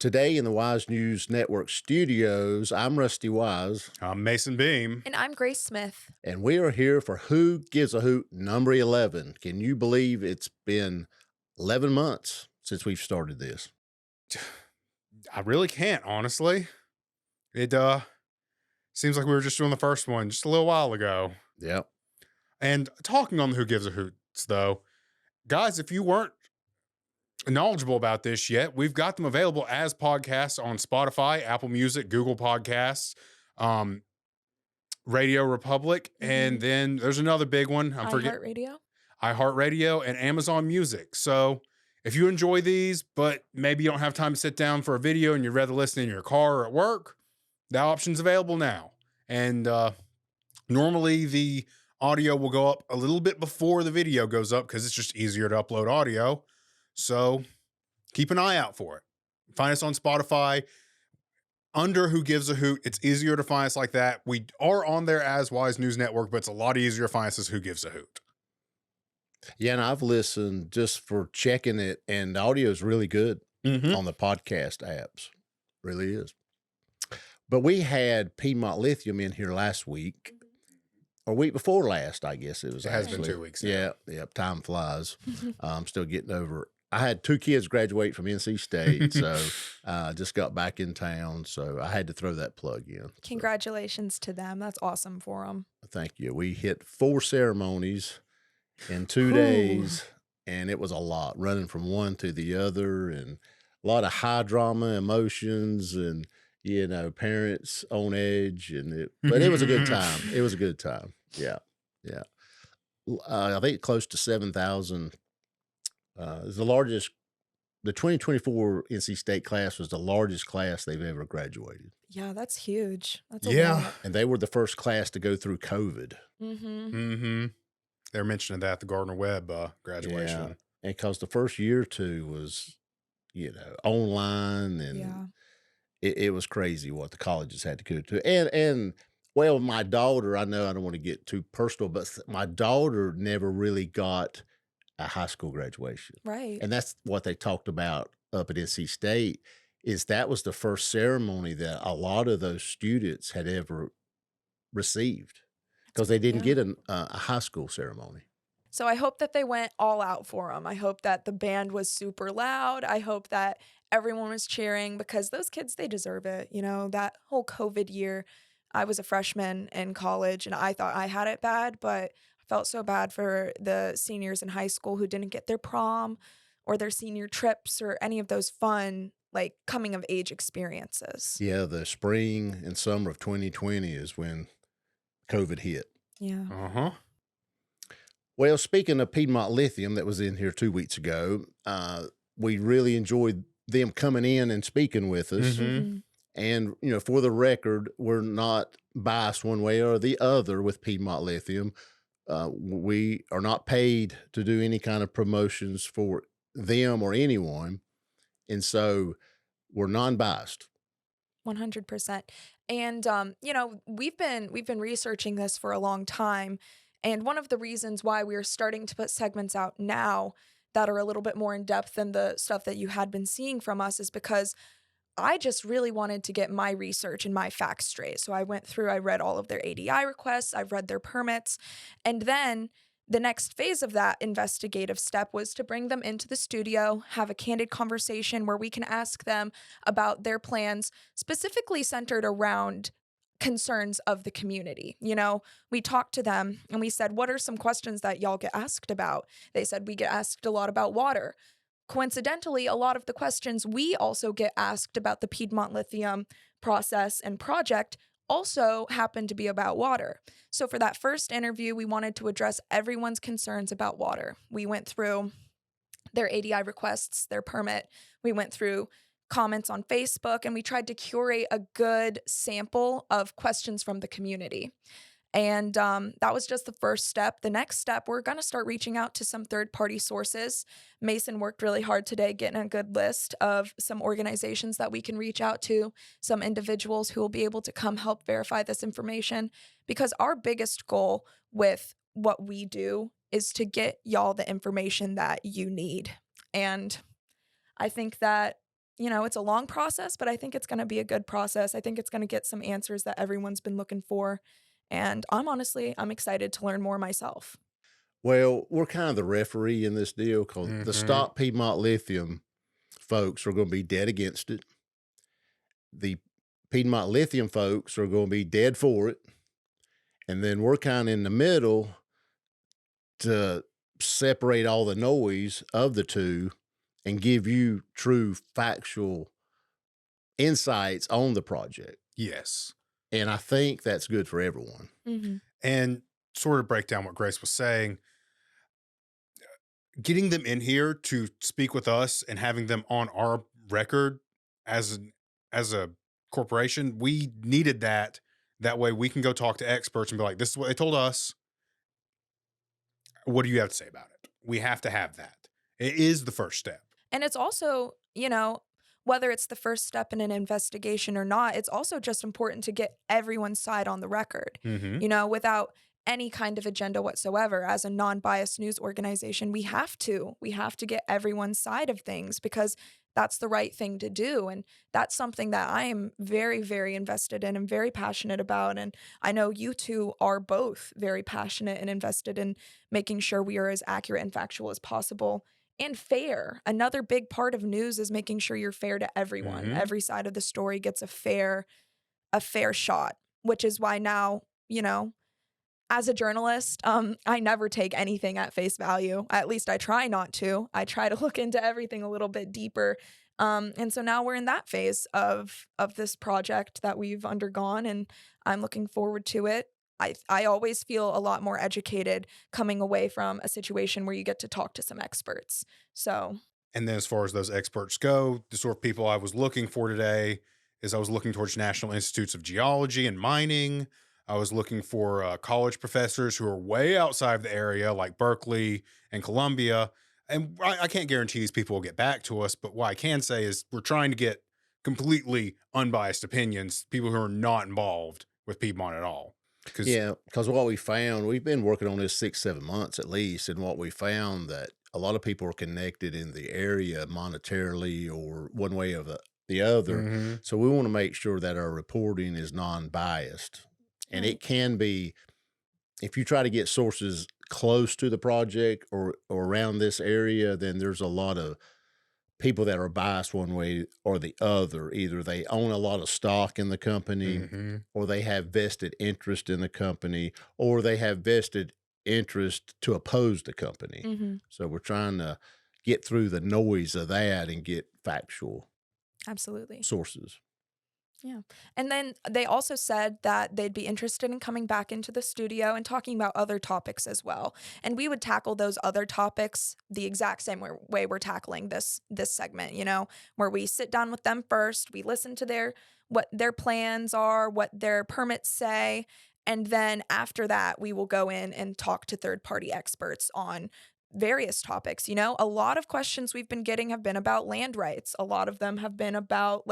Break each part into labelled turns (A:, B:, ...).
A: Today in the Wise News Network studios, I'm Rusty Wise.
B: I'm Mason Beam.
C: And I'm Grace Smith.
A: And we are here for Who Gives a Hoot number 11. Can you believe it's been 11 months since we've started this?
B: I really can't, honestly. It seems like we were just doing the first one just a little while ago.
A: Yep.
B: And talking on the Who Gives a Hoots, though, guys, if you weren't knowledgeable about this yet, we've got them available as podcasts on Spotify, Apple Music, Google Podcasts, Radio Republic, and then there's another big one. iHeartRadio and Amazon Music. So if you enjoy these, but maybe you don't have time to sit down for a video and you'd rather listen in your car or at work, that option's available now. And normally the audio will go up a little bit before the video goes up because it's just easier to upload audio. So keep an eye out for it. Find us on Spotify under Who Gives a Hoot. It's easier to find us like that. We are on there as Wise News Network, but it's a lot easier to find us as Who Gives a Hoot.
A: Yeah, and I've listened just for checking it, and the audio is really good on the podcast apps. Really is. But we had Piedmont Lithium in here last week, or week before last, I guess it was.
B: It has been 2 weeks now.
A: Yeah, time flies. I'm still getting over it. I had 2 kids graduate from NC State, so just got back in town, so I had to throw that plug in.
C: Congratulations to them. That's awesome for them.
A: Thank you. We hit 4 ceremonies in 2 days, and it was a lot, running from one to the other, and a lot of high drama emotions, and parents on edge, but it was a good time. It was a good time. Yeah. I think close to 7,000. Is the largest. The 2024 NC State class was the largest class they've ever graduated.
C: Yeah, that's huge. That's a lot.
A: And they were the first class to go through COVID.
B: They were mentioning that at the Gardner-Webb graduation.
A: Yeah. And because the first year or two was, online, and it was crazy what the colleges had to go to. And well, my daughter, I know I don't want to get too personal, but my daughter never really got a high school graduation.
C: Right.
A: And that's what they talked about up at NC State, is that was the first ceremony that a lot of those students had ever received, because they didn't get a high school ceremony.
C: So I hope that they went all out for them. I hope that the band was super loud. I hope that everyone was cheering, because those kids, they deserve it. That whole COVID year, I was a freshman in college and I thought I had it bad, but I felt so bad for the seniors in high school who didn't get their prom or their senior trips or any of those fun, coming of age experiences.
A: Yeah, the spring and summer of 2020 is when COVID hit.
C: Yeah.
A: Well, speaking of Piedmont Lithium that was in here 2 weeks ago, we really enjoyed them coming in and speaking with us. And, for the record, we're not biased one way or the other with Piedmont Lithium. We are not paid to do any kind of promotions for them or anyone. And so we're non-biased.
C: 100%. And, we've been researching this for a long time. And one of the reasons why we are starting to put segments out now that are a little bit more in depth than the stuff that you had been seeing from us is because I just really wanted to get my research and my facts straight. So I read all of their ADI requests, I've read their permits, and then the next phase of that investigative step was to bring them into the studio, have a candid conversation where we can ask them about their plans, specifically centered around concerns of the community. We talked to them and we said, what are some questions that y'all get asked about? They said, we get asked a lot about water. Coincidentally, a lot of the questions we also get asked about the Piedmont Lithium process and project also happen to be about water. So for that first interview, we wanted to address everyone's concerns about water. We went through their ADI requests, their permit. We went through comments on Facebook, and we tried to curate a good sample of questions from the community. And that was just the first step. The next step, we're going to start reaching out to some third-party sources. Mason worked really hard today getting a good list of some organizations that we can reach out to, some individuals who will be able to come help verify this information, because our biggest goal with what we do is to get y'all the information that you need. And I think that it's a long process, but I think it's going to be a good process. I think it's going to get some answers that everyone's been looking for. And I'm excited to learn more myself.
A: Well, we're kind of the referee in this deal because the
B: Mm-hmm.
A: Stop Piedmont Lithium folks are going to be dead against it. The Piedmont Lithium folks are going to be dead for it. And then we're kind of in the middle to separate all the noise of the two and give you true factual insights on the project.
B: Yes.
A: And I think that's good for everyone.
C: Hmm.
B: And sort of break down what Grace was saying, getting them in here to speak with us and having them on our record as a corporation, we needed that. That way we can go talk to experts and be like, this is what they told us. What do you have to say about it? We have to have that. It is the first step.
C: And it's also, whether it's the first step in an investigation or not, it's also just important to get everyone's side on the record,
B: Mm-hmm.
C: without any kind of agenda whatsoever. As a non-biased news organization, we have to get everyone's side of things because that's the right thing to do. And that's something that I am very, very invested in and very passionate about. And I know you two are both very passionate and invested in making sure we are as accurate and factual as possible and fair. Another big part of news is making sure you're fair to everyone.
B: Mm-hmm.
C: Every side of the story gets a fair shot, which is why now, as a journalist, I never take anything at face value. At least I try not to. I try to look into everything a little bit deeper. And so now we're in that phase of this project that we've undergone, and I'm looking forward to it. I always feel a lot more educated coming away from a situation where you get to talk to some experts. So,
B: And then as far as those experts go, the sort of people I was looking for today is I was looking towards National Institutes of Geology and Mining. I was looking for college professors who are way outside of the area, like Berkeley and Columbia. And I can't guarantee these people will get back to us, but what I can say is we're trying to get completely unbiased opinions, people who are not involved with Piedmont at all. Because
A: Yeah, because what we found, we've been working on this 6, 7 months at least, and what we found that a lot of people are connected in the area monetarily or one way or the other.
B: mm-hmm.
A: So we want to make sure that our reporting is non-biased. And
C: right.
A: it can be, if you try to get sources close to the project or around this area, then there's a lot of people that are biased one way or the other. Either they own a lot of stock in the company,
B: Mm-hmm.
A: or they have vested interest in the company, or they have vested interest to oppose the company.
C: Hmm.
A: So we're trying to get through the noise of that and get factual
C: Absolutely.
A: sources.
C: Yeah. And then they also said that they'd be interested in coming back into the studio and talking about other topics as well. And we would tackle those other topics the exact same way we're tackling this segment, where we sit down with them first, we listen to what their plans are, what their permits say, and then after that we will go in and talk to third-party experts on various topics. A lot of questions we've been getting have been about land rights. A lot of them have been about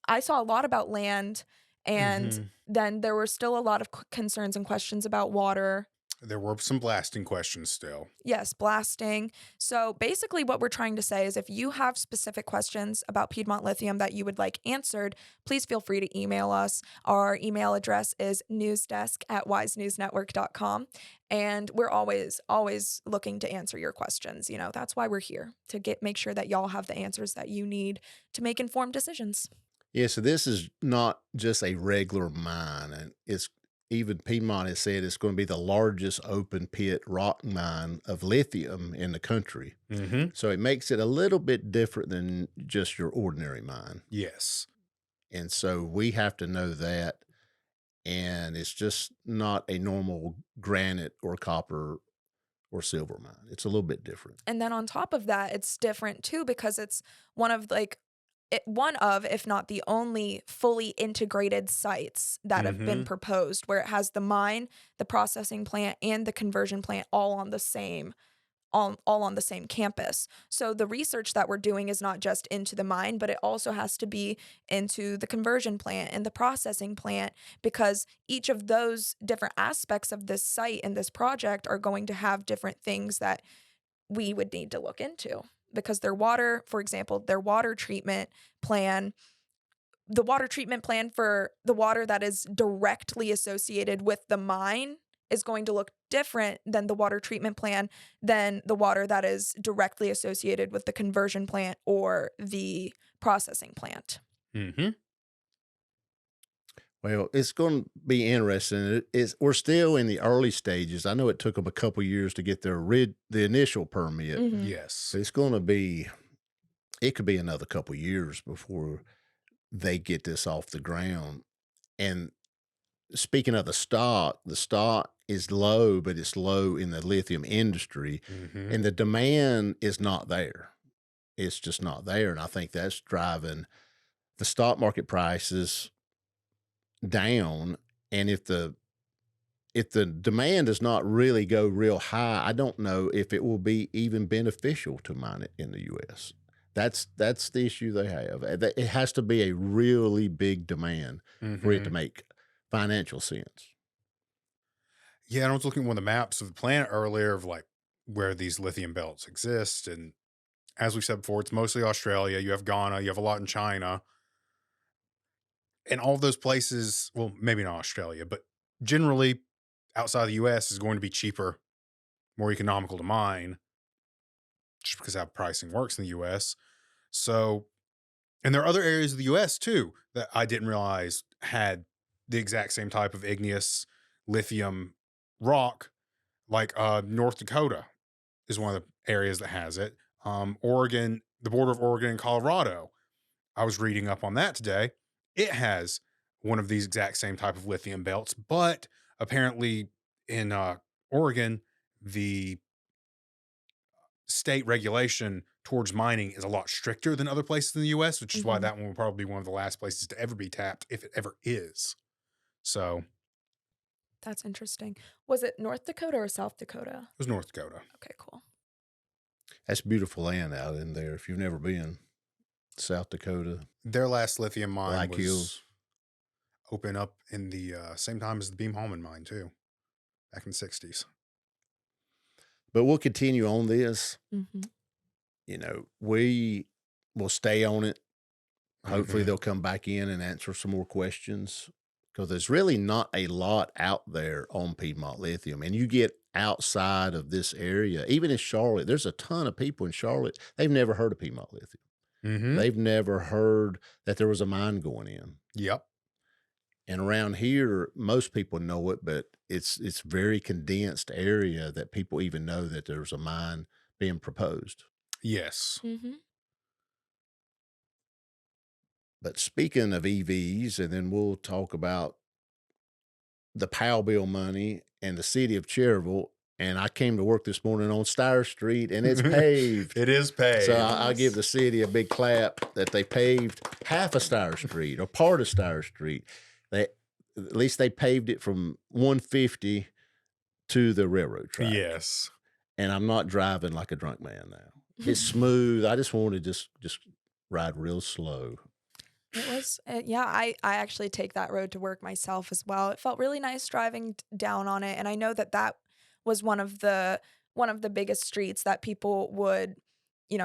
C: I saw a lot about land, and
B: Mm-hmm.
C: then there were still a lot of concerns and questions about water.
B: There were some blasting questions still.
C: Yes, blasting. So basically, what we're trying to say is if you have specific questions about Piedmont Lithium that you would like answered, please feel free to email us. Our email address is newsdesk@wisenewsnetwork.com. And we're always looking to answer your questions. That's why we're here, to make sure that y'all have the answers that you need to make informed decisions.
A: Yeah, so this is not just a regular mine, and it's even Piedmont has said it's going to be the largest open pit rock mine of lithium in the country.
B: Mm-hmm.
A: So it makes it a little bit different than just your ordinary mine.
B: Yes.
A: And so we have to know that. And it's just not a normal granite or copper or silver mine. It's a little bit different.
C: And then on top of that, it's different too because it's one of, if not the only fully integrated sites that have been
B: Mm-hmm.
C: proposed, where it has the mine, the processing plant, and the conversion plant all on the same campus. So the research that we're doing is not just into the mine, but it also has to be into the conversion plant and the processing plant, because each of those different aspects of this site and this project are going to have different things that we would need to look into because their water, for example, their water treatment plan, the water treatment plan for the water that is directly associated with the mine is going to look different than the water treatment plan than the water that is directly associated with the conversion plant or the processing plant.
B: Mm-hmm.
A: Well, it's going to be interesting. We're still in the early stages. I know it took them a couple years to get the initial permit.
B: Yes.
A: So it's going to be, it could be another couple years before they get this off the ground. And speaking of the stock is low, but it's low in the lithium industry, and the demand is not there. It's just not there. And I think that's driving the stock market prices down. And if the demand does not really go real high, I don't know if it will be even beneficial to mine it in the U.S. That's the issue they have. It has to be a really big demand for it to make financial sense.
B: Yeah, and I was looking at one of the maps of the planet earlier of like where these lithium belts exist. And as we said before, it's mostly Australia. You have Ghana, you have a lot in China. And all those places, well, maybe not Australia, but generally outside the US is going to be cheaper, more economical to mine, just because how pricing works in the US. So, and there are other areas of the US too that I didn't realize had the exact same type of igneous lithium rock, like North Dakota is one of the areas that has it. Oregon, the border of Oregon and Colorado, I was reading up on that today. It has one of these exact same type of lithium belts, but apparently in Oregon, the state regulation towards mining is a lot stricter than other places in the US, which is why that one will probably be one of the last places to ever be tapped, if it ever is. So
C: That's interesting. Was it North Dakota or South Dakota?
B: it was North Dakota.
C: Okay, cool.
A: That's beautiful land out in there. If you've never been, South Dakota.
B: Their last lithium mine
A: Black
B: was
A: Hills.
B: open up in the same time as the Beam Holman mine too, back in the 60s.
A: But we'll continue on this.
C: Mm-hmm.
A: You know, we will stay on it. Hopefully they'll come back in and answer some more questions, because there's really not a lot out there on Piedmont Lithium. And you get outside of this area, even in Charlotte, there's a ton of people in Charlotte. They've never heard of Piedmont Lithium. They've never heard that there was a mine going in.
B: Yep.
A: And around here, most people know it, but it's very condensed area that people even know that there's a mine being proposed.
B: Yes.
A: But speaking of EVs, and then we'll talk about the POW bill money and the city of Cherryville. And I came to work this morning on Steyer Street, and it's paved.
B: It is paved.
A: So I'll give the city a big clap that they paved half of Steyer Street or part of Steyer Street. At least they paved it from 150 to the railroad track.
B: Yes.
A: And I'm not driving like a drunk man now. It's smooth. I just want to just ride real slow.
C: It was, yeah, I actually take that road to work myself as well. It felt really nice driving down on it. And I know that was one of the biggest streets that people would,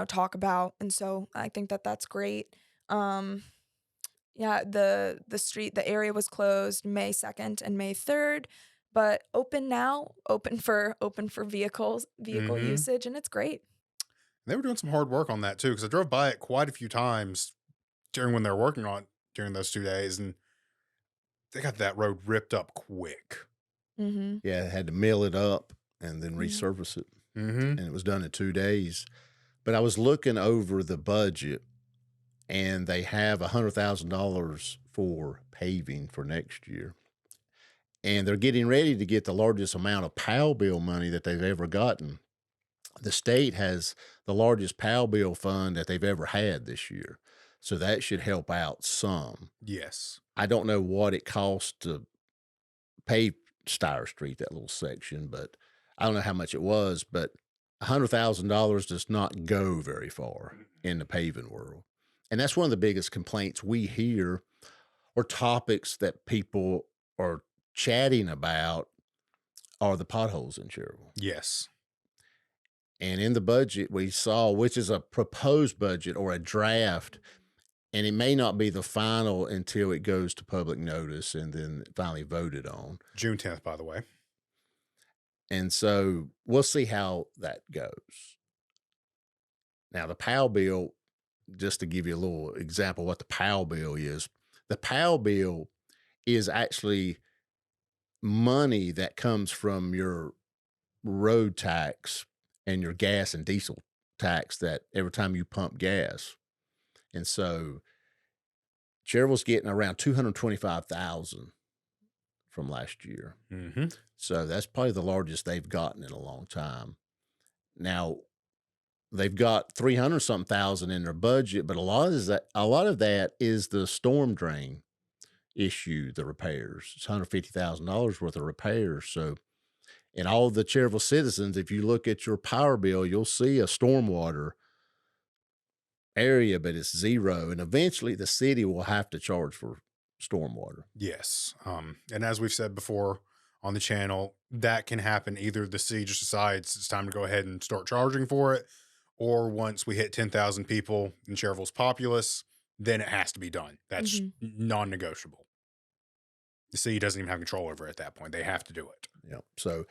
C: talk about. And so I think that that's great. Yeah, the area was closed May 2nd and May 3rd, but open now, open for vehicle usage, and it's great.
B: They were doing some hard work on that too, because I drove by it quite a few times during when they were working on it during those 2 days, and they got that road ripped up quick.
A: Yeah, had to mill it up and then resurface it. And it was done in 2 days. But I was looking over the budget, and they have $100,000 for paving for next year. And they're getting ready to get the largest amount of POW bill money that they've ever gotten. The state has the largest POW bill fund that they've ever had this year. So that should help out some.
B: Yes.
A: I don't know what it costs to pave Steyer Street, that little section, but I don't know how much it was, but $100,000 does not go very far in the paving world. And that's one of the biggest complaints we hear, or topics that people are chatting about, are the potholes in Cherryville.
B: Yes.
A: And in the budget we saw, which is a proposed budget or a draft, and it may not be the final until it goes to public notice and then finally voted on.
B: June 10th, by the way.
A: And so we'll see how that goes. Now, the POW bill, just to give you a little example of what the POW bill is, the POW bill is actually money that comes from your road tax and your gas and diesel tax that every time you pump gas. And so Cherryville's getting around $225,000 from last year.
B: Mm-hmm.
A: So that's probably the largest they've gotten in a long time. Now, they've got 300-something thousand in their budget, but a lot of that is the storm drain issue, the repairs. It's $150,000 worth of repairs. So, and all the Cherryville citizens, if you look at your power bill, you'll see a stormwater area, but it's zero. And eventually the city will have to charge for stormwater.
B: Yes. And as we've said before on the channel, that can happen. Either the city just decides it's time to go ahead and start charging for it, or once we hit 10,000 people in Cherryville's populace, then it has to be done. That's non-negotiable. The city doesn't even have control over it at that point. They have to do it.
A: Yeah. So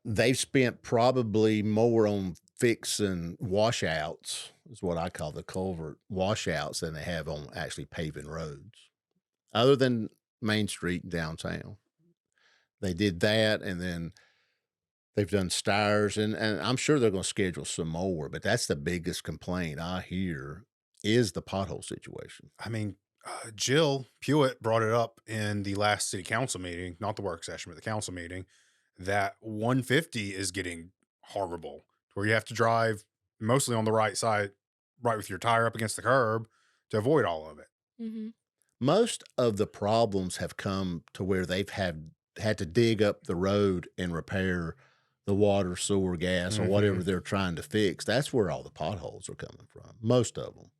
A: they've spent probably more on fixing washouts, is what I call the culvert washouts, than they have on actually paving roads, other than Main Street and downtown. They did that, and then they've done stires, and I'm sure they're going to schedule some more, but that's the biggest complaint I hear is the pothole situation.
B: I mean, Jill Pewitt brought it up in the last city council meeting, not the work session, but the council meeting, that 150 is getting horrible, where you have to drive mostly on the right side, right with your tire up against the curb to avoid all of it.
C: Mm-hmm.
A: Most of the problems have come to where they've had to dig up the road and repair the water, sewer, gas, or whatever they're trying to fix. That's where all the potholes are coming from, most of them.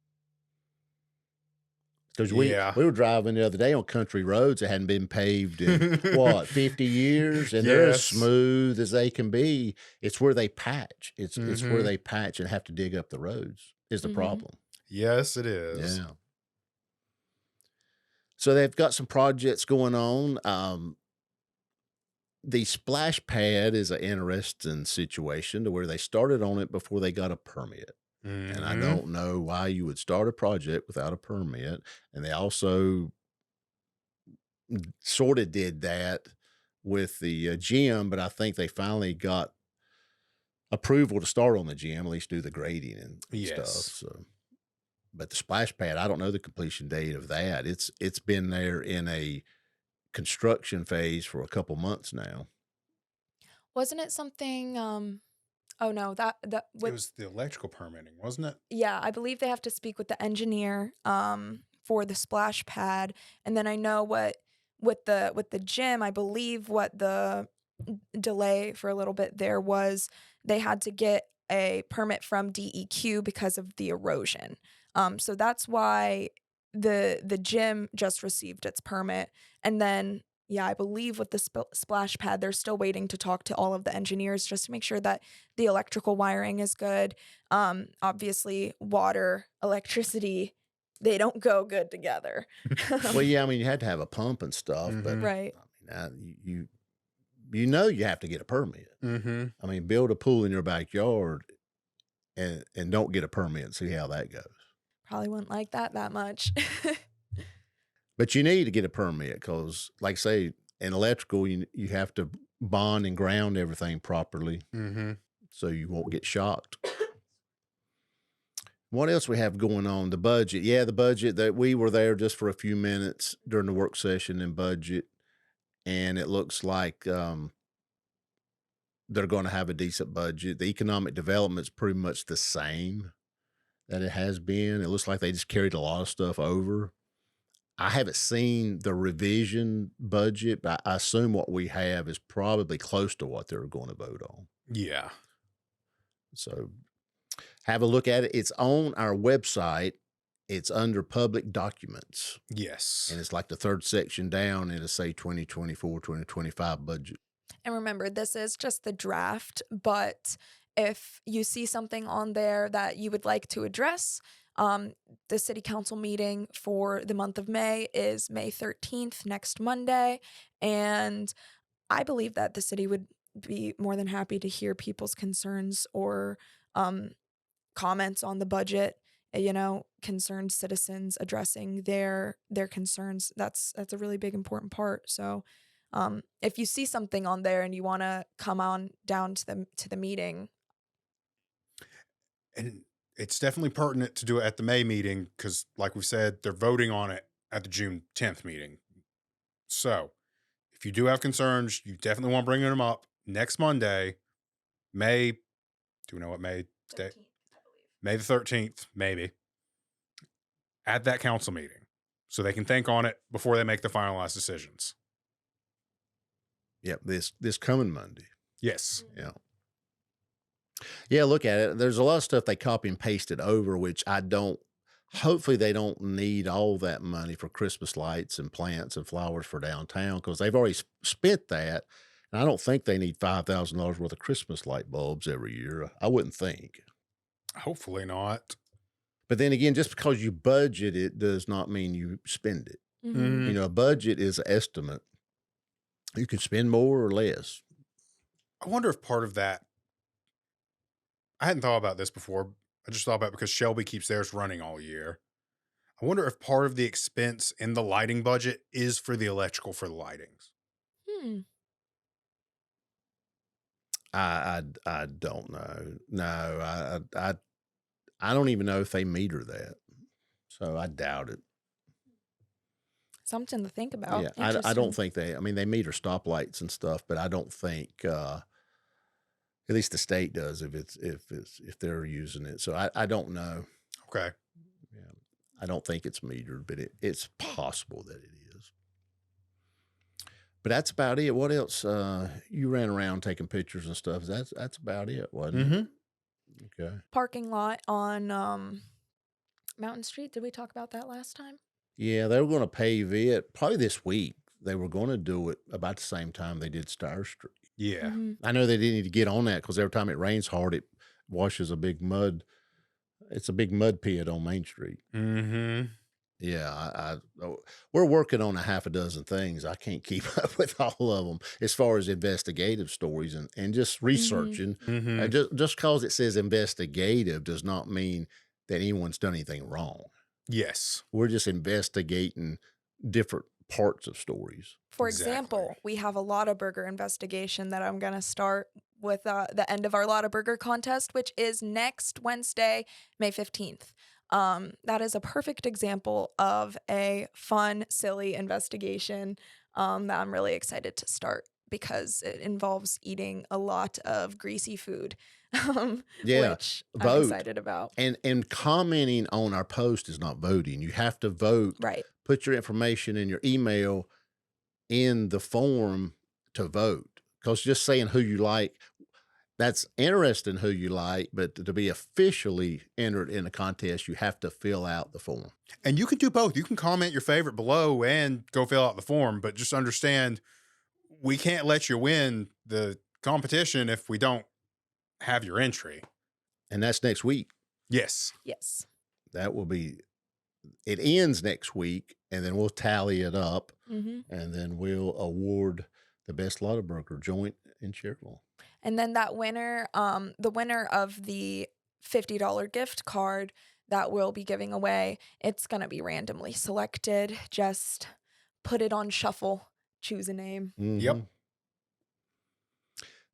A: Because we were driving the other day on country roads that hadn't been paved in, 50 years? And they're as smooth as they can be. It's where they patch. It's where they patch and have to dig up the roads is the problem.
B: Yes, it is.
A: Yeah. So they've got some projects going on. The splash pad is an interesting situation to where they started on it before they got a permit. And I don't know why you would start a project without a permit. And they also sort of did that with the gym, but I think they finally got approval to start on the gym, at least do the grading and stuff. So, but the splash pad, I don't know the completion date of that. It's been there in a construction phase for a couple months now.
C: Wasn't it something? Oh no,
B: it was the electrical permitting, wasn't it?
C: Yeah, I believe they have to speak with the engineer for the splash pad, and then I know with the gym, I believe what the delay for a little bit there was they had to get a permit from DEQ because of the erosion. So that's why the gym just received its permit, and then I believe with the splash pad, they're still waiting to talk to all of the engineers just to make sure that the electrical wiring is good. Obviously, water, electricity, they don't go good together.
A: Well, yeah, I mean, you had to have a pump and stuff, but
C: right.
A: I mean, you have to get a permit. I mean, build a pool in your backyard and don't get a permit and see how that goes.
C: Probably wouldn't like that much.
A: But you need to get a permit because, like say, in electrical, you have to bond and ground everything properly so you won't get shocked. What else we have going on? The budget. Yeah, the budget, that we were there just for a few minutes during the work session and budget, and it looks like they're going to have a decent budget. The economic development's pretty much the same that it has been. It looks like they just carried a lot of stuff over. I haven't seen the revision budget, but I assume what we have is probably close to what they're going to vote on.
B: Yeah.
A: So have a look at it. It's on our website. It's under public documents.
B: Yes.
A: And it's like the third section down, and it'll say 2024, 2025 budget.
C: And remember, this is just the draft, but if you see something on there that you would like to address, the city council meeting for the month of May is May 13th, next Monday. And I believe that the city would be more than happy to hear people's concerns or um, comments on the budget. Concerned citizens addressing their concerns. That's a really big important part. So, if you see something on there and you want to come on down to the meeting,
B: And it's definitely pertinent to do it at the May meeting because, like we said, they're voting on it at the June 10th meeting. So, if you do have concerns, you definitely want to bring them up next Monday, May. Do we know what May day?
C: 13th, I believe.
B: May the 13th, maybe, at that council meeting, so they can think on it before they make the finalized decisions.
A: Yep, this coming Monday.
B: Yes.
A: Yeah. Yeah, look at it. There's a lot of stuff they copy and pasted over, which I don't. Hopefully, they don't need all that money for Christmas lights and plants and flowers for downtown because they've already spent that. And I don't think they need $5,000 worth of Christmas light bulbs every year. I wouldn't think.
B: Hopefully not.
A: But then again, just because you budget it does not mean you spend it.
C: Mhm.
A: You know, a budget is an estimate. You can spend more or less.
B: I wonder if part of that, I hadn't thought about this before. I just thought about it because Shelby keeps theirs running all year. I wonder if part of the expense in the lighting budget is for the electrical for the lightings.
C: Hmm.
A: I don't know. No, I don't even know if they meter that. So I doubt it.
C: Something to think about.
A: Yeah, I
C: Interesting.
A: don't think they. I mean, they meter stoplights and stuff, but I don't think. At least the state does if they're using it. So I don't know.
B: Okay.
A: Yeah, I don't think it's metered, but it's possible that it is. But that's about it. What else? You ran around taking pictures and stuff. That's about it, wasn't
B: Mm-hmm.
A: it? Okay.
C: Parking lot on Mountain Street. Did we talk about that last time?
A: Yeah, they were going to pave it probably this week. They were going to do it about the same time they did Star Street.
B: Yeah.
C: Mhm.
A: I know they didn't need to get on that because every time it rains hard, it washes a big mud. It's a big mud pit on Main Street.
B: Mm-hmm.
A: Yeah, we're working on a half a dozen things. I can't keep up with all of them as far as investigative stories and just researching.
B: Mm-hmm.
A: Just because it says investigative does not mean that anyone's done anything wrong.
B: Yes.
A: We're just investigating different parts of stories.
C: For
B: Exactly.
C: example, we have a Lotta Burger investigation that I'm going to start with the end of our Lotta Burger contest, which is next Wednesday, May 15th. That is a perfect example of a fun, silly investigation that I'm really excited to start because it involves eating a lot of greasy food,
A: Yeah,
C: which I'm
A: vote.
C: excited about.
A: And commenting on our post is not voting. You have to vote.
C: Right.
A: Put your information in your email in the form to vote. Because just saying who you like, that's interesting who you like, but to be officially entered in a contest, you have to fill out the form.
B: And you can do both. You can comment your favorite below and go fill out the form, but just understand we can't let you win the competition if we don't have your entry.
A: And that's next week.
B: Yes.
C: Yes.
A: That will be, it ends next week, and then we'll tally it up,
C: Mm-hmm.
A: and then we'll award the best Lotta Burger joint in Cherryville.
C: And then that winner, the winner of the $50 gift card that we'll be giving away, it's going to be randomly selected. Just put it on shuffle, choose a name.
B: Yep.
A: Mhm.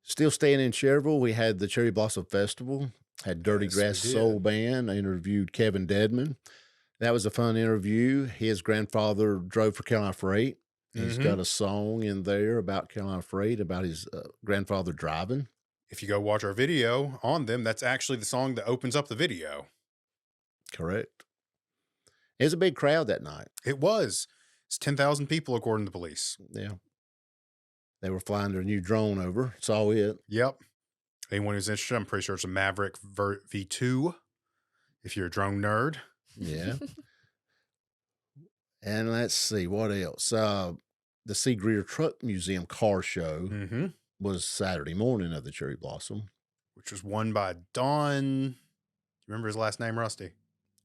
A: Still staying in Cherryville, we had the Cherry Blossom Festival, had Dirty
B: Yes, we
A: Grass
B: did.
A: Soul Band. I interviewed Kevin Deadman. That was a fun interview. His grandfather drove for Carolina Freight. He's
B: Mhm.
A: got a song in there about Carolina Freight, about his grandfather driving.
B: If you go watch our video on them, that's actually the song that opens up the video.
A: Correct. It was a big crowd that night.
B: It was. It's 10,000 people, according to the police.
A: Yeah. They were flying their new drone over. Saw it.
B: Yep. Anyone who's interested, I'm pretty sure it's a Maverick V2 if you're a drone nerd.
A: Yeah. And let's see, what else? The C. Greer Truck Museum car show
B: Mm-hmm.
A: was Saturday morning of the Cherry Blossom.
B: which was won by Don. Remember his last name, Rusty?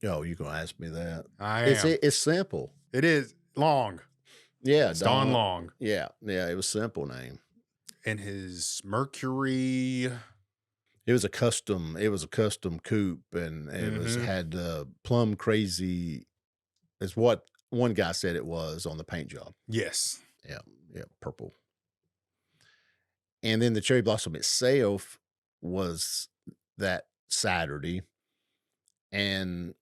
A: Oh, you're gonna ask me that?
B: I
A: It's
B: am.
A: it's simple.
B: It is Long.
A: Yeah,
B: It's Don Long.
A: Yeah, it was a simple name.
B: And his Mercury.
A: It was a custom coupe, and it was had plum crazy. Is what one guy said it was on the paint job.
B: Yes.
A: Yeah, purple. And then the cherry blossom itself was that Saturday, and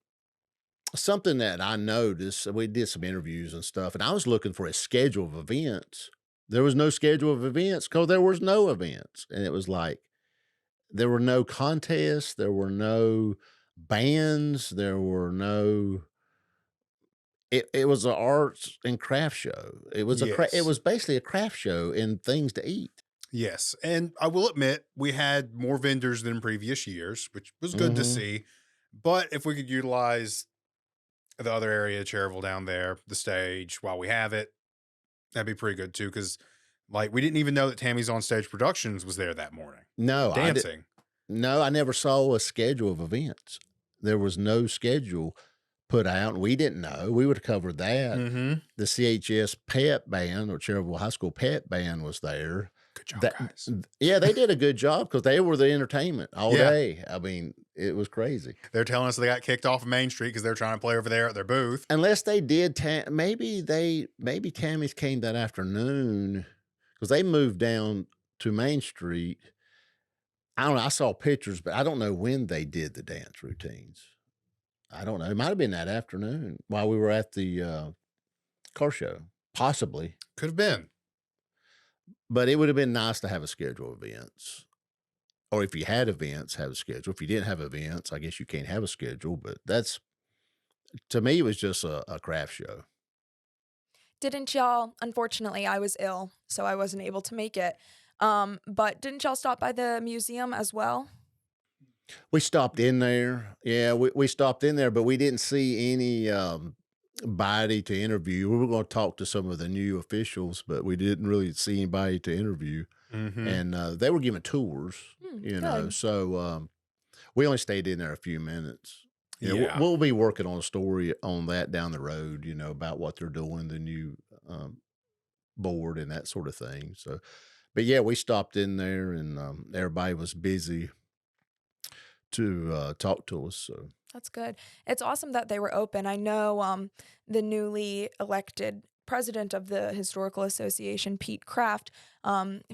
A: something that I noticed, we did some interviews and stuff, and I was looking for a schedule of events. There was no schedule of events because there was no events. And it was like, there were no contests, there were no bands, there were no, it was an arts and craft show. It was it
B: Yes.
A: was basically a craft show and things to eat.
B: Yes. And I will admit, we had more vendors than previous years, which was good to see. But if we could utilize the other area, Cherryville down there, the stage, while we have it, that'd be pretty good too. Because, like, we didn't even know that Tammy's On Stage Productions was there that morning.
A: No,
B: Dancing.
A: I never saw a schedule of events. There was no schedule put out, and we didn't know. We would have covered that. The CHS pep band, or Cherryville High School pep band, was there.
B: Good job, guys.
A: Yeah, they did a good job because they were the entertainment all day. I mean, it was crazy.
B: They're telling us they got kicked off of Main Street because they're trying to play over there at their booth.
A: Unless they did, maybe Tammy's came that afternoon because they moved down to Main Street. I don't know. I saw pictures, but I don't know when they did the dance routines. I don't know. It might have been that afternoon while we were at the car show, possibly.
B: Could have been.
A: But it would have been nice to have a schedule of events. Or if you had events, have a schedule. If you didn't have events, I guess you can't have a schedule. But that's, to me, it was just a craft show.
C: Didn't y'all, unfortunately, I was ill, so I wasn't able to make it. But didn't y'all stop by the museum as well?
A: We stopped in there. Yeah, we stopped in there, but we didn't see any body to interview. We were going to talk to some of the new officials, but we didn't really see anybody to interview. And they were giving tours, you know. So we only stayed in there a few minutes. We'll be working on a story on that down the road, you know, about what they're doing, the new board and that sort of thing. So, but yeah, we stopped in there, and everybody was busy to talk to us. So
C: That's good. It's awesome that they were open. I know the newly elected president of the Historical Association, Pete Kraft,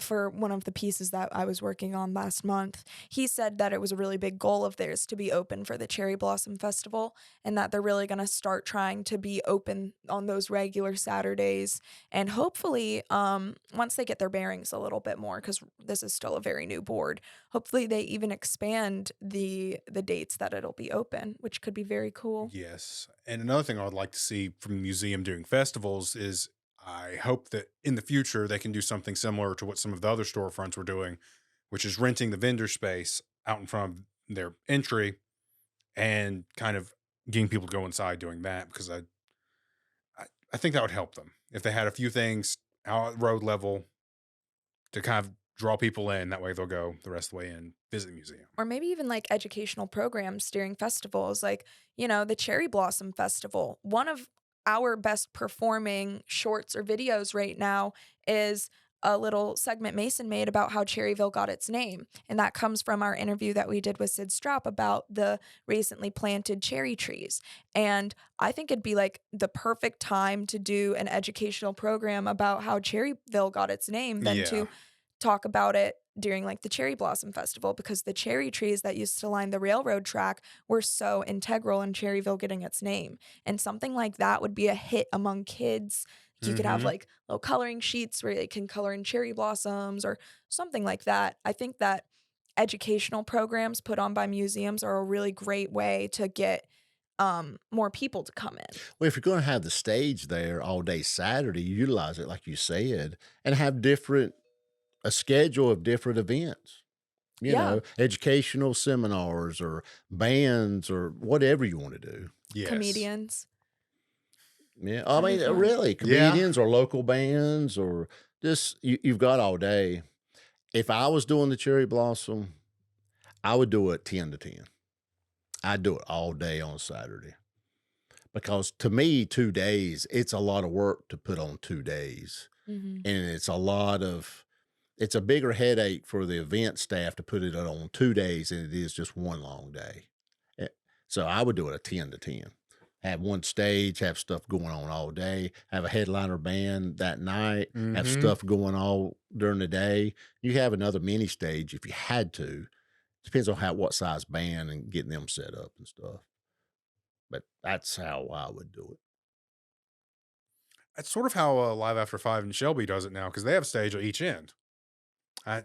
C: for one of the pieces that I was working on last month, he said that it was a really big goal of theirs to be open for the Cherry Blossom Festival, and that they're really going to start trying to be open on those regular Saturdays. And hopefully, once they get their bearings a little bit more, because this is still a very new board, hopefully they even expand the dates that it'll be open, which could be very cool.
B: Yes. And another thing I would like to see from the museum during festivals is I hope that in the future they can do something similar to what some of the other storefronts were doing, which is renting the vendor space out in front of their entry and kind of getting people to go inside doing that, because I think that would help them if they had a few things out at road level to kind of draw people in. That way they'll go the rest of the way in, visit the museum.
C: Or maybe even like educational programs during festivals, like, you know, the Cherry Blossom Festival. One of our best performing shorts or videos right now is a little segment Mason made about how Cherryville got its name. And that comes from our interview that we did with Sid Straup about the recently planted cherry trees. And I think it'd be like the perfect time to do an educational program about how Cherryville got its name than to talk about it during like the Cherry Blossom Festival, because the cherry trees that used to line the railroad track were so integral in Cherryville getting its name. And something like that would be a hit among kids. You could have like little coloring sheets where they can color in cherry blossoms or something like that. I think that educational programs put on by museums are a really great way to get more people to come in.
A: Well, if you're going to have the stage there all day Saturday, utilize it like you said, and have a schedule of different events, you know, educational seminars or bands or whatever you want to do.
B: Yes.
C: Comedians.
A: Yeah. I mean, really, comedians or local bands, or just, you've got all day. If I was doing the Cherry Blossom, I would do it 10 to 10. I'd do it all day on Saturday. Because to me, 2 days, it's a lot of work to put on 2 days.
C: Mm-hmm.
A: And it's a bigger headache for the event staff to put it on 2 days than it is just one long day. So I would do it a 10 to 10. Have one stage, have stuff going on all day, have a headliner band that night, have stuff going all during the day. You have another mini stage if you had to. Depends on what size band and getting them set up and stuff. But that's how I would do it.
B: That's sort of how Live After 5 in Shelby does it now, because they have a stage at each end.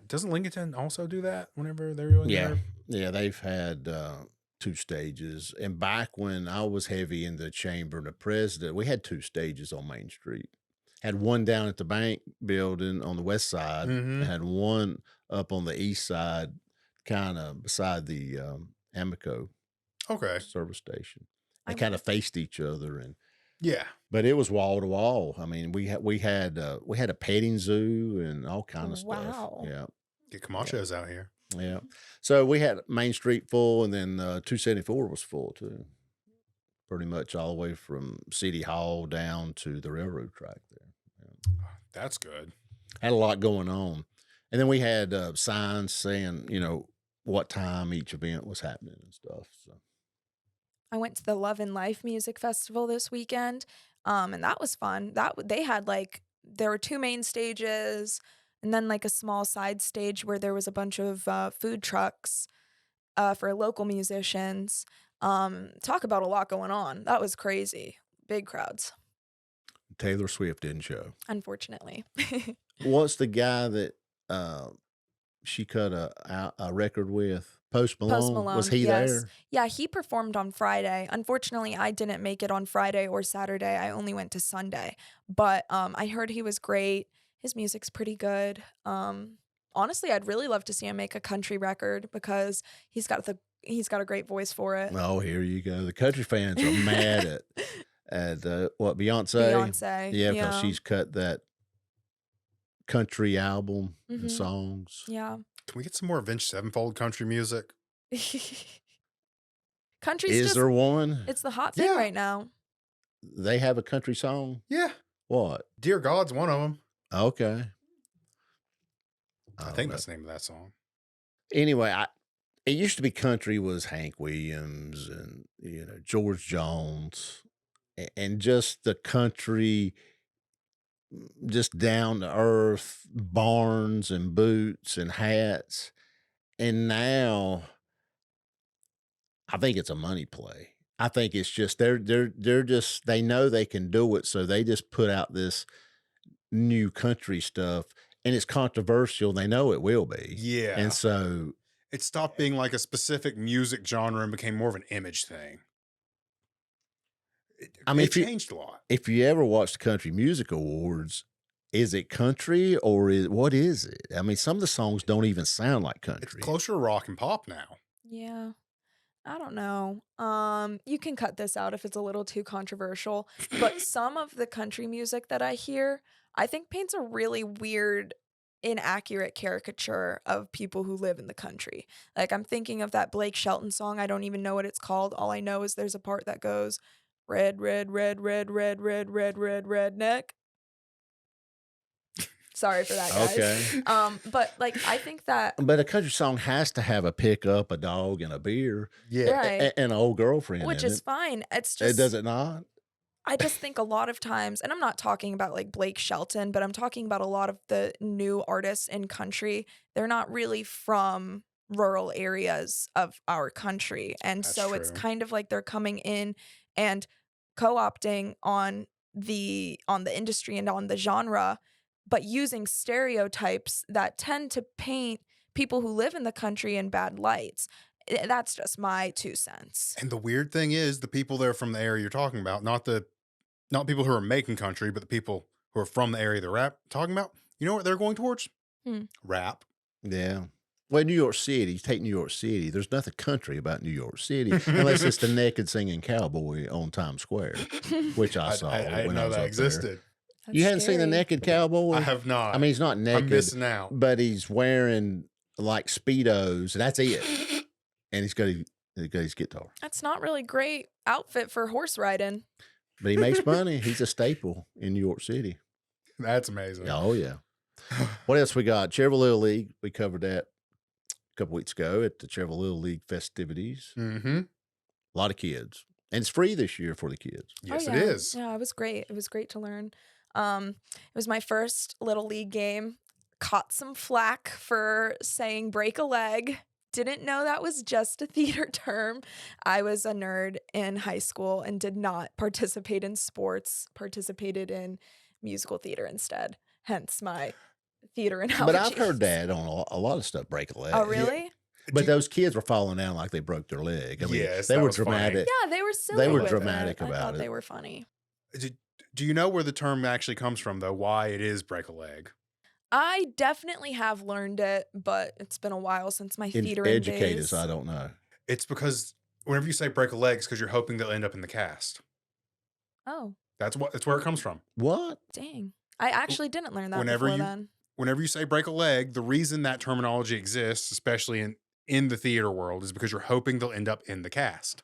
B: Doesn't Lincoln also do that whenever they're doing
A: Yeah, they've had 2 stages. And back when I was heavy in the chamber and the president, we had 2 stages on Main Street. Had one down at the bank building on the west side, had one up on the east side, kind of beside the Amico service station. They kind of faced each other, but it was wall to wall. I mean, we had a petting zoo and all kind of stuff.
C: Wow.
A: Yeah,
B: get Camachos out here.
A: Yeah, so we had Main Street full, and then 274 was full too. Pretty much all the way from City Hall down to the railroad track there. Yeah.
B: That's good.
A: Had a lot going on, and then we had signs saying, what time each event was happening and stuff. So
C: I went to the Love and Life Music Festival this weekend, and that was fun. They had there were 2 main stages, and then a small side stage where there was a bunch of food trucks for local musicians. Talk about a lot going on. That was crazy. Big crowds.
A: Taylor Swift didn't show,
C: unfortunately.
A: What's the guy that she cut a record with? Post Malone. Was he there?
C: Yeah, he performed on Friday. Unfortunately, I didn't make it on Friday or Saturday. I only went to Sunday. But I heard he was great. His music's pretty good. Honestly, I'd really love to see him make a country record because he's got a great voice for it.
A: Oh, here you go. The country fans are mad at what, Beyonce?
C: Beyonce.
A: Yeah, because she's cut that country album
C: Mm-hmm.
A: and songs.
C: Yeah.
B: Can we get some more Avenged Sevenfold country music?
C: Country's
A: Is there one?
C: It's the hot thing right now.
A: They have a country song?
B: Yeah.
A: What?
B: Dear God's one of them.
A: Okay.
B: I think that's the name of that song.
A: Anyway, it used to be country was Hank Williams and George Jones and just the country, just down to earth, barns and boots and hats. And now I think it's a money play. I think it's just they're just, they know they can do it, so they just put out this new country stuff, and it's controversial. They know it will be.
B: Yeah.
A: And so
B: it stopped being like a specific music genre and became more of an image thing. It changed a lot.
A: If you ever watched the Country Music Awards, is it country or what is it? I mean, some of the songs don't even sound like country.
B: It's closer to rock and pop now.
C: Yeah. I don't know. You can cut this out if it's a little too controversial, but some of the country music that I hear, I think paints a really weird, inaccurate caricature of people who live in the country. I'm thinking of that Blake Shelton song. I don't even know what it's called. All I know is there's a part that goes, red, red, red, red, red, red, red, red, redneck. Sorry for that, guys.
A: Okay.
C: But I think that.
A: But a country song has to have a pickup, a dog, and a beer.
B: Yeah.
C: Right.
A: And an old girlfriend.
C: Which is fine. It's just.
A: Does it not?
C: I just think a lot of times, and I'm not talking about Blake Shelton, but I'm talking about a lot of the new artists in country. They're not really from rural areas of our country. And
B: That's
C: so it's
B: true.
C: kind of like they're coming in and co-opting on the industry and on the genre, but using stereotypes that tend to paint people who live in the country in bad lights. That's just my 2 cents.
B: And the weird thing is, the people that are from the area you're talking about, not people who are making country, but the people who are from the area they're talking about, you know what they're going towards? Rap.
A: Yeah. Well, New York City, take New York City. There's nothing country about New York City unless it's the naked singing cowboy on Times Square, which I saw.
B: I didn't know that existed.
A: You hadn't seen the naked cowboy?
B: I have not.
A: I mean, he's not naked.
B: I'm missing out.
A: But he's wearing Speedos. That's it. and he's got his guitar.
C: That's not really great outfit for horse riding.
A: But he makes money. He's a staple in New York City.
B: That's amazing.
A: Oh, yeah. What else we got? Cherryville Little League. We covered that a couple weeks ago at the Cherryville Little League festivities.
B: Mm-hmm.
A: A lot of kids. And it's free this year for the kids.
B: Yes,
C: Oh,
B: it is.
C: Yeah, it was great. It was great to learn. It was my first Little League game. Caught some flack for saying break a leg. Didn't know that was just a theater term. I was a nerd in high school and did not participate in sports, participated in musical theater instead. Hence my theater and
A: But I've heard that on a lot of stuff, break a leg.
C: Oh, really?
B: Yeah.
A: But those kids were falling down like they broke their leg. I mean,
B: Yes,
A: they
B: that
A: were
B: was funny.
A: dramatic.
C: Yeah, they were silly.
A: They were
C: with
A: dramatic
C: it. I
A: about
C: thought
A: it.
C: they were funny.
B: Do you know where the term actually comes from, though? Why it is break a leg?
C: I definitely have learned it, but it's been a while since my theater
A: Educate
C: days.
A: us. I don't know.
B: It's because whenever you say break a leg, it's because you're hoping they'll end up in the cast.
C: Oh,
B: That's where it comes from.
A: What?
C: dang. I actually didn't learn that
B: Whenever
C: before
B: you-
C: then.
B: Whenever you say break a leg, the reason that terminology exists, especially in the theater world, is because you're hoping they'll end up in the cast.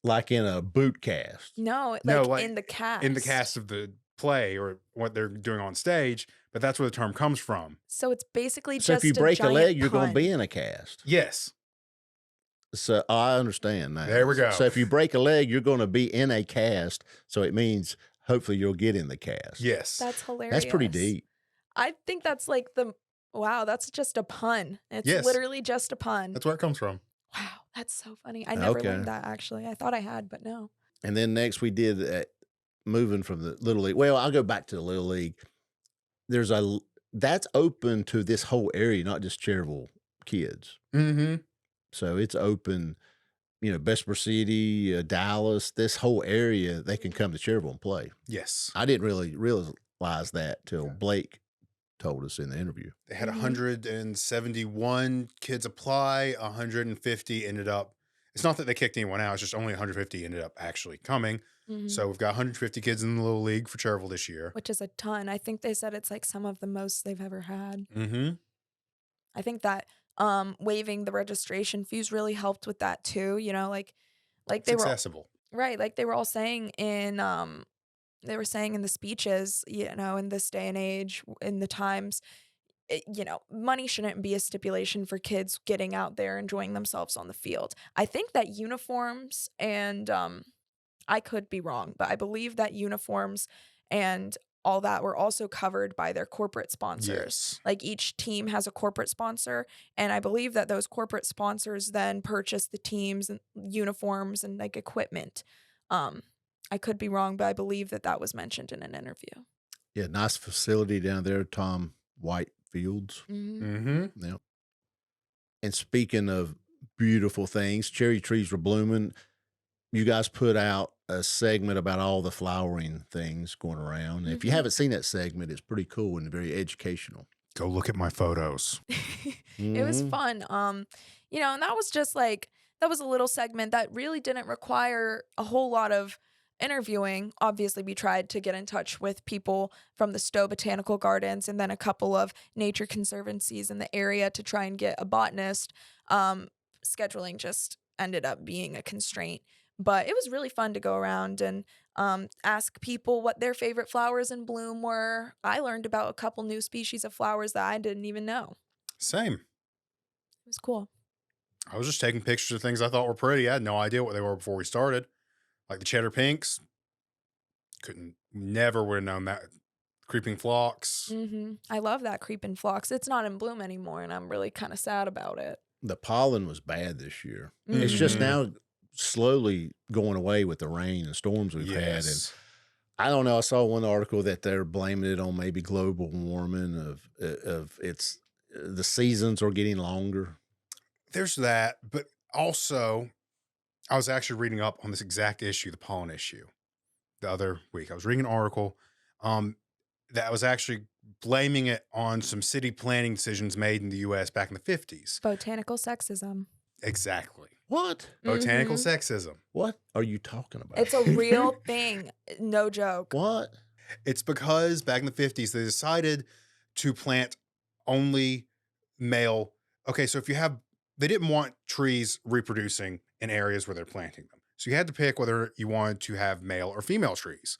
A: Like in a boot cast.
C: No,
B: No,
C: like
B: like,
C: in the cast.
B: In the cast of the play or what they're doing on stage, but that's where the term comes from.
C: So it's basically
A: So
C: just
A: if you break a
C: giant
A: leg, you're going
C: pun.
A: to be in a cast.
B: Yes.
A: So I understand now.
B: There we go.
A: So if you break a leg, you're going to be in a cast. So it means hopefully you'll get in the cast.
B: Yes.
C: That's hilarious.
A: That's pretty deep.
C: I think that's like wow, that's just a pun. It's
B: Yes.
C: literally just a pun.
B: That's where it comes from.
C: Wow, that's so funny. I never
A: Okay.
C: learned that actually. I thought I had, but no.
A: And then next we did moving from the Little League. Well, I'll go back to the Little League. That's open to this whole area, not just Cherryville kids.
B: Mm-hmm.
A: So it's open, Bessemer City, Dallas, this whole area, they can come to Cherryville and play.
B: Yes.
A: I didn't really realize that till Blake told us in the interview.
B: They had
C: Mhm.
B: 171 kids apply, 150 ended up. It's not that they kicked anyone out, it's just only 150 ended up actually coming.
C: Mhm.
B: So we've got 150 kids in the Little League for Cherryville this year.
C: Which is a ton. I think they said it's like some of the most they've ever had.
B: Mm-hmm.
C: I think that waiving the registration fees really helped with that too. Like
B: It's
C: they were
B: accessible.
C: right, like they were all saying in the speeches, in this day and age, in the times, money shouldn't be a stipulation for kids getting out there enjoying themselves on the field. I think that uniforms and I could be wrong, but I believe that uniforms and all that were also covered by their corporate sponsors.
B: Yes.
C: Like each team has a corporate sponsor, and I believe that those corporate sponsors then purchase the teams and uniforms and like equipment. I could be wrong, but I believe that was mentioned in an interview.
A: Yeah, nice facility down there, Tom White Fields.
C: Mm-hmm.
B: Mm-hmm.
A: Yep. And speaking of beautiful things, cherry trees were blooming. You guys put out a segment about all the flowering things going around. If you
C: Mhm.
A: haven't seen that segment, it's pretty cool and very educational.
B: Go look at my photos.
C: It was
A: Mhm.
C: fun. And that was just like that was a little segment that really didn't require a whole lot of interviewing. Obviously, we tried to get in touch with people from the Stowe Botanical Gardens and then a couple of nature conservancies in the area to try and get a botanist. Scheduling just ended up being a constraint. But it was really fun to go around and ask people what their favorite flowers in bloom were. I learned about a couple new species of flowers that I didn't even know.
B: Same.
C: It was cool.
B: I was just taking pictures of things I thought were pretty. I had no idea what they were before we started. Like the cheddar pinks. Never would have known that. Creeping phlox.
C: I love that creeping phlox. It's not in bloom anymore, and I'm really kind of sad about it.
A: The pollen was bad this year. It's just
B: Mhm.
A: now slowly going away with the rain and storms we've had. And
B: Yes.
A: I don't know. I saw one article that they're blaming it on maybe global warming of it's the seasons are getting longer.
B: There's that. But also, I was actually reading up on this exact issue, the pollen issue, the other week. I was reading an article that was actually blaming it on some city planning decisions made in the U.S. back in the 50s.
C: Botanical sexism.
B: Exactly.
A: What?
B: Botanical
C: Mhm.
B: sexism.
A: What are you talking about?
C: It's a real thing. No joke.
A: What?
B: It's because back in the 50s, they decided to plant only male. Okay, so if you have they didn't want trees reproducing in areas where they're planting them. So you had to pick whether you wanted to have male or female trees.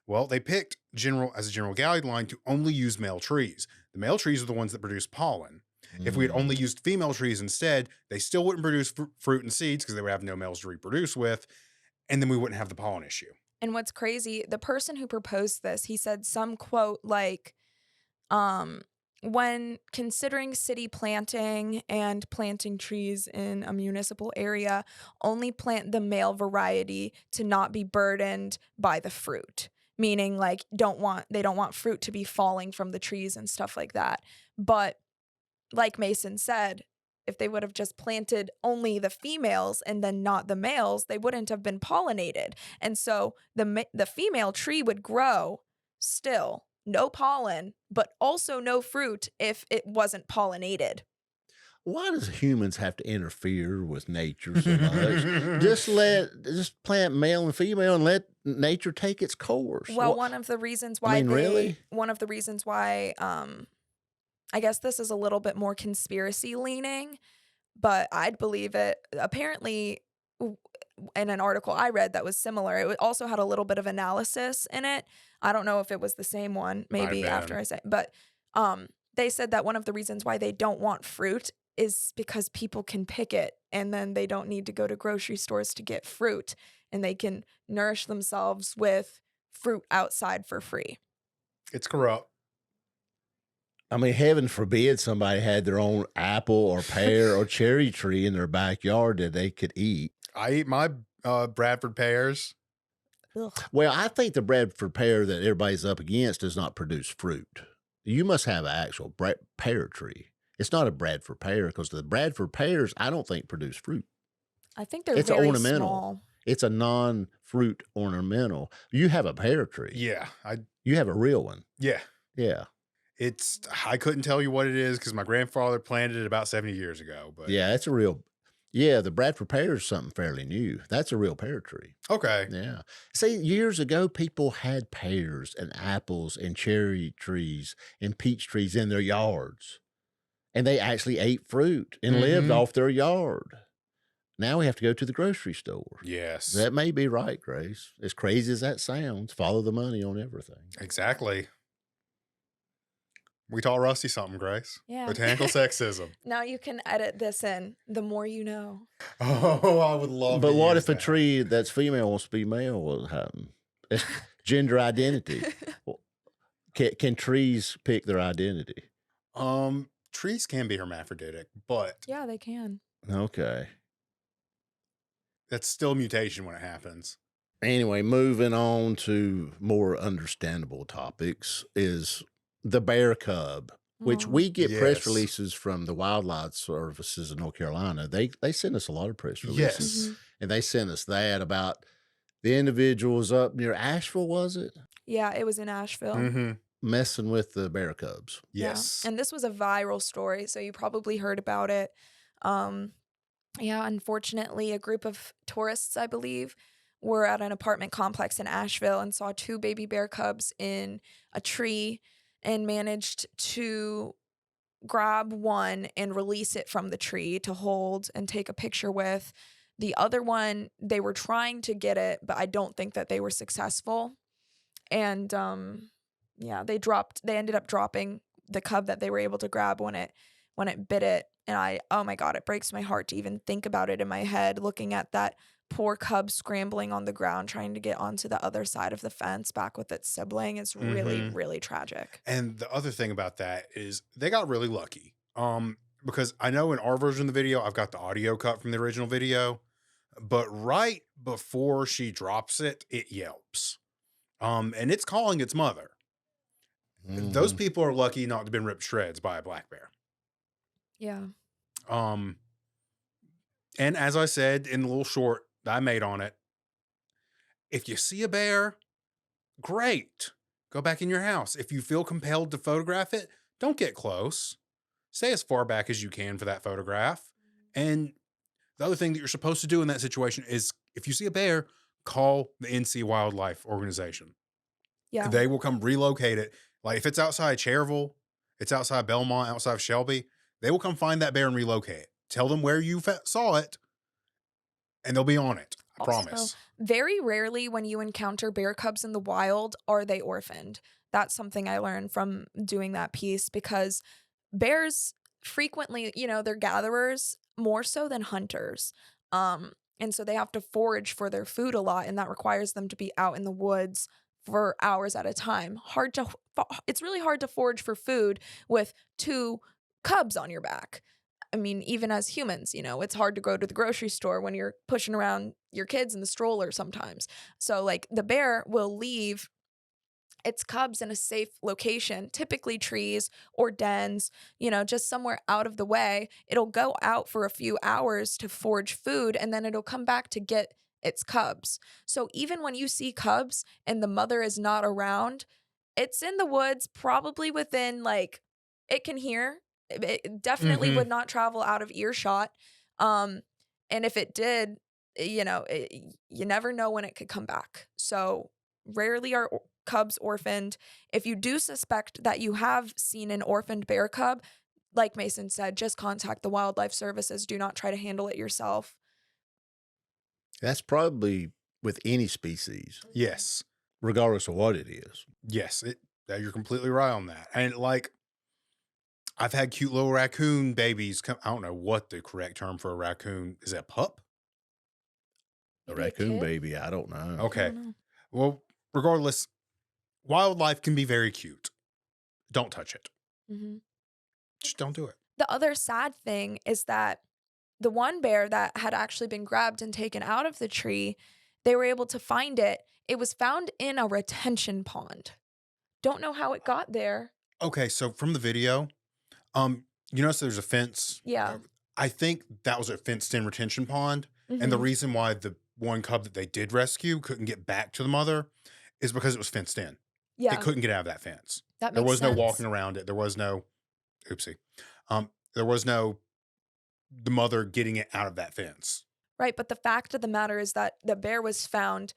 B: Well, they picked as a general guideline to only use male trees. The male trees are the ones that produce pollen. If we had only used female trees instead, they still wouldn't produce fruit and seeds because they would have no males to reproduce with, and then we wouldn't have the pollen issue.
C: And what's crazy, the person who proposed this, he said some quote like, when considering city planting and planting trees in a municipal area, only plant the male variety to not be burdened by the fruit. Meaning like they don't want fruit to be falling from the trees and stuff like that. But like Mason said, if they would have just planted only the females and then not the males, they wouldn't have been pollinated. And so the female tree would grow still, no pollen, but also no fruit if it wasn't pollinated.
A: Why does humans have to interfere with nature so much? just plant male and female and let nature take its course.
C: Well, one of the reasons why I guess this is a little bit more conspiracy leaning, but I'd believe it. Apparently, in an article I read that was similar, it also had a little bit of analysis in it. I don't know if it was the same one, maybe after I say, but they said that one of the reasons why they don't want fruit is because people can pick it and then they don't need to go to grocery stores to get fruit and they can nourish themselves with fruit outside for free.
B: It's corrupt.
A: I mean, heaven forbid somebody had their own apple or pear or cherry tree in their backyard that they could eat.
B: I eat my Bradford pears.
C: Ugh.
A: Well, I think the Bradford pear that everybody's up against does not produce fruit. You must have an actual pear tree. It's not a Bradford pear because the Bradford pears, I don't think, produce fruit.
C: I think they're
A: It's
C: very
A: ornamental.
C: small.
A: It's a non-fruit ornamental. You have a pear tree.
B: Yeah.
A: You have a real one.
B: Yeah.
A: Yeah.
B: I couldn't tell you what it is because my grandfather planted it about 70 years ago. But
A: Yeah, it's a real. Yeah, the Bradford pear is something fairly new. That's a real pear tree.
B: Okay.
A: Yeah. See, years ago, people had pears and apples and cherry trees and peach trees in their yards. And they actually ate fruit and lived off their yard. Now we have to go to the grocery store.
B: Yes.
A: That may be right, Grace. As crazy as that sounds, follow the money on everything.
B: Exactly. We taught Rusty something, Grace.
C: Yeah.
B: Botanical sexism.
C: Now you can edit this in. The more you know.
B: Oh, I would love
A: But
B: to
A: what
B: use
A: if a
B: that.
A: tree that's female wants to be male? What would happen? It's gender identity. Can trees pick their identity?
B: Trees can be hermaphroditic, but
C: Yeah, they can.
A: Okay.
B: that's still mutation when it happens.
A: Anyway, moving on to more understandable topics is the bear cub, which
C: Oh.
A: we get press
B: Yes.
A: releases from the wildlife services of North Carolina. They send us a lot of press releases.
B: Yes.
A: And they sent us that about the individuals up near Asheville, was it?
C: Yeah, it was in Asheville.
B: Mm-hmm.
A: Messing with the bear cubs.
C: Yeah.
B: Yes.
C: And this was a viral story, so you probably heard about it. Yeah, unfortunately, a group of tourists, I believe, were at an apartment complex in Asheville and saw 2 baby bear cubs in a tree and managed to grab one and release it from the tree to hold and take a picture with. The other one, they were trying to get it, but I don't think that they were successful. And yeah, they ended up dropping the cub that they were able to grab when it bit it. And oh my God, it breaks my heart to even think about it in my head, looking at that poor cub scrambling on the ground, trying to get onto the other side of the fence back with its sibling. It's really, really tragic.
B: And the other thing about that is they got really lucky. Because I know in our version of the video, I've got the audio cut from the original video, but right before she drops it, it yelps. And it's calling its mother. Those people are lucky not to have been ripped to shreds by a black bear.
C: Yeah.
B: And as I said in the little short that I made on it, if you see a bear, great. Go back in your house. If you feel compelled to photograph it, don't get close. Stay as far back as you can for that photograph. And the other thing that you're supposed to do in that situation is if you see a bear, call the NC Wildlife Organization.
C: Yeah.
B: They will come relocate it. Like if it's outside Cherryville, it's outside Belmont, outside of Shelby, they will come find that bear and relocate it. tell them where you saw it, and they'll be on it. I promise.
C: Also, very rarely when you encounter bear cubs in the wild are they orphaned. That's something I learned from doing that piece, because bears frequently, they're gatherers more so than hunters. And so they have to forage for their food a lot, and that requires them to be out in the woods for hours at a time. It's really hard to forage for food with two cubs on your back. I mean, even as humans, it's hard to go to the grocery store when you're pushing around your kids in the stroller sometimes. So, like, the bear will leave its cubs in a safe location, typically trees or dens, just somewhere out of the way. It'll go out for a few hours to forage food, and then it'll come back to get its cubs. So even when you see cubs and the mother is not around, it's in the woods, probably within, like, it can hear. It definitely
B: Mm-hmm.
C: would not travel out of earshot. And if it did, you never know when it could come back. So rarely are cubs orphaned. If you do suspect that you have seen an orphaned bear cub, like Mason said, just contact the wildlife services. Do not try to handle it yourself.
A: That's probably with any species,
B: Yes.
A: regardless of what it is.
B: Yes. You're completely right on that. And like, I've had cute little raccoon babies come. I don't know what the correct term for a raccoon is. That pup?
A: A
C: Maybe a
A: raccoon
C: kid?
A: baby, I don't know.
C: I
B: Okay.
C: don't know.
B: Well, regardless, wildlife can be very cute. Don't touch it.
C: Mhm.
B: Just don't do it.
C: The other sad thing is that the one bear that had actually been grabbed and taken out of the tree, they were able to find it. It was found in a retention pond. Don't know how it got there.
B: Okay, so from the video, you notice there's a fence.
C: Yeah.
B: I think that was a fenced-in retention pond, and the
C: Mhm.
B: reason why the one cub that they did rescue couldn't get back to the mother is because it was fenced in.
C: Yeah,
B: It couldn't get out of that fence.
C: that
B: There
C: makes
B: was no
C: sense.
B: walking around it. There was no, oopsie, there was no the mother getting it out of that fence.
C: Right, but the fact of the matter is that the bear was found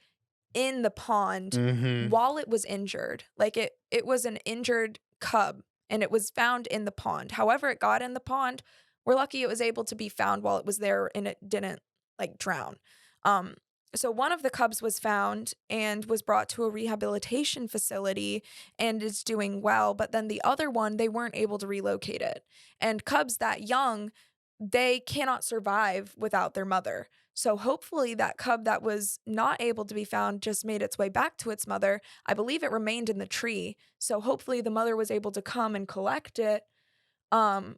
C: in the pond
B: Mm-hmm.
C: while it was injured. Like, it was an injured cub, and it was found in the pond. However it got in the pond, we're lucky it was able to be found while it was there and it didn't, like, drown. Um, so one of the cubs was found and was brought to a rehabilitation facility and is doing well, but then the other one, they weren't able to relocate it. And cubs that young, they cannot survive without their mother. So hopefully that cub that was not able to be found just made its way back to its mother. I believe it remained in the tree. So hopefully the mother was able to come and collect it,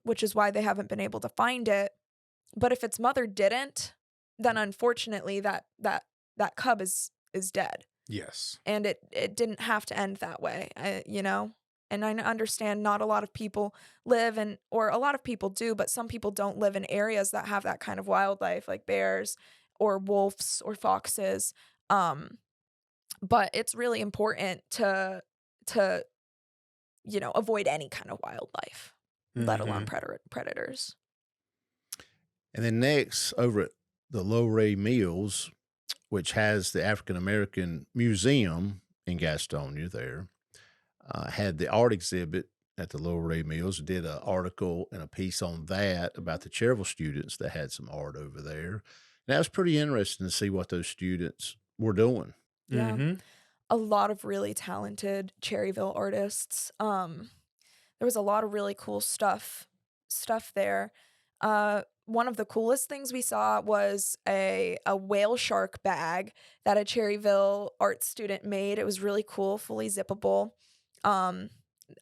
C: which is why they haven't been able to find it. But if its mother didn't, then unfortunately that cub is dead.
B: Yes.
C: And it didn't have to end that way, And I understand not a lot of people live in, or a lot of people do, but some people don't live in areas that have that kind of wildlife, like bears or wolves or foxes. But it's really important to avoid any kind of wildlife, let alone predators.
A: And then next, over at the Loray Mills, which has the African American Museum in Gastonia there, had the art exhibit at the Loray Mills, did an article and a piece on that about the Cherryville students that had some art over there. And that was pretty interesting to see what those students were doing.
C: Yeah.
B: Mm-hmm.
C: A lot of really talented Cherryville artists. There was a lot of really cool stuff there. One of the coolest things we saw was a whale shark bag that a Cherryville art student made. It was really cool, fully zippable.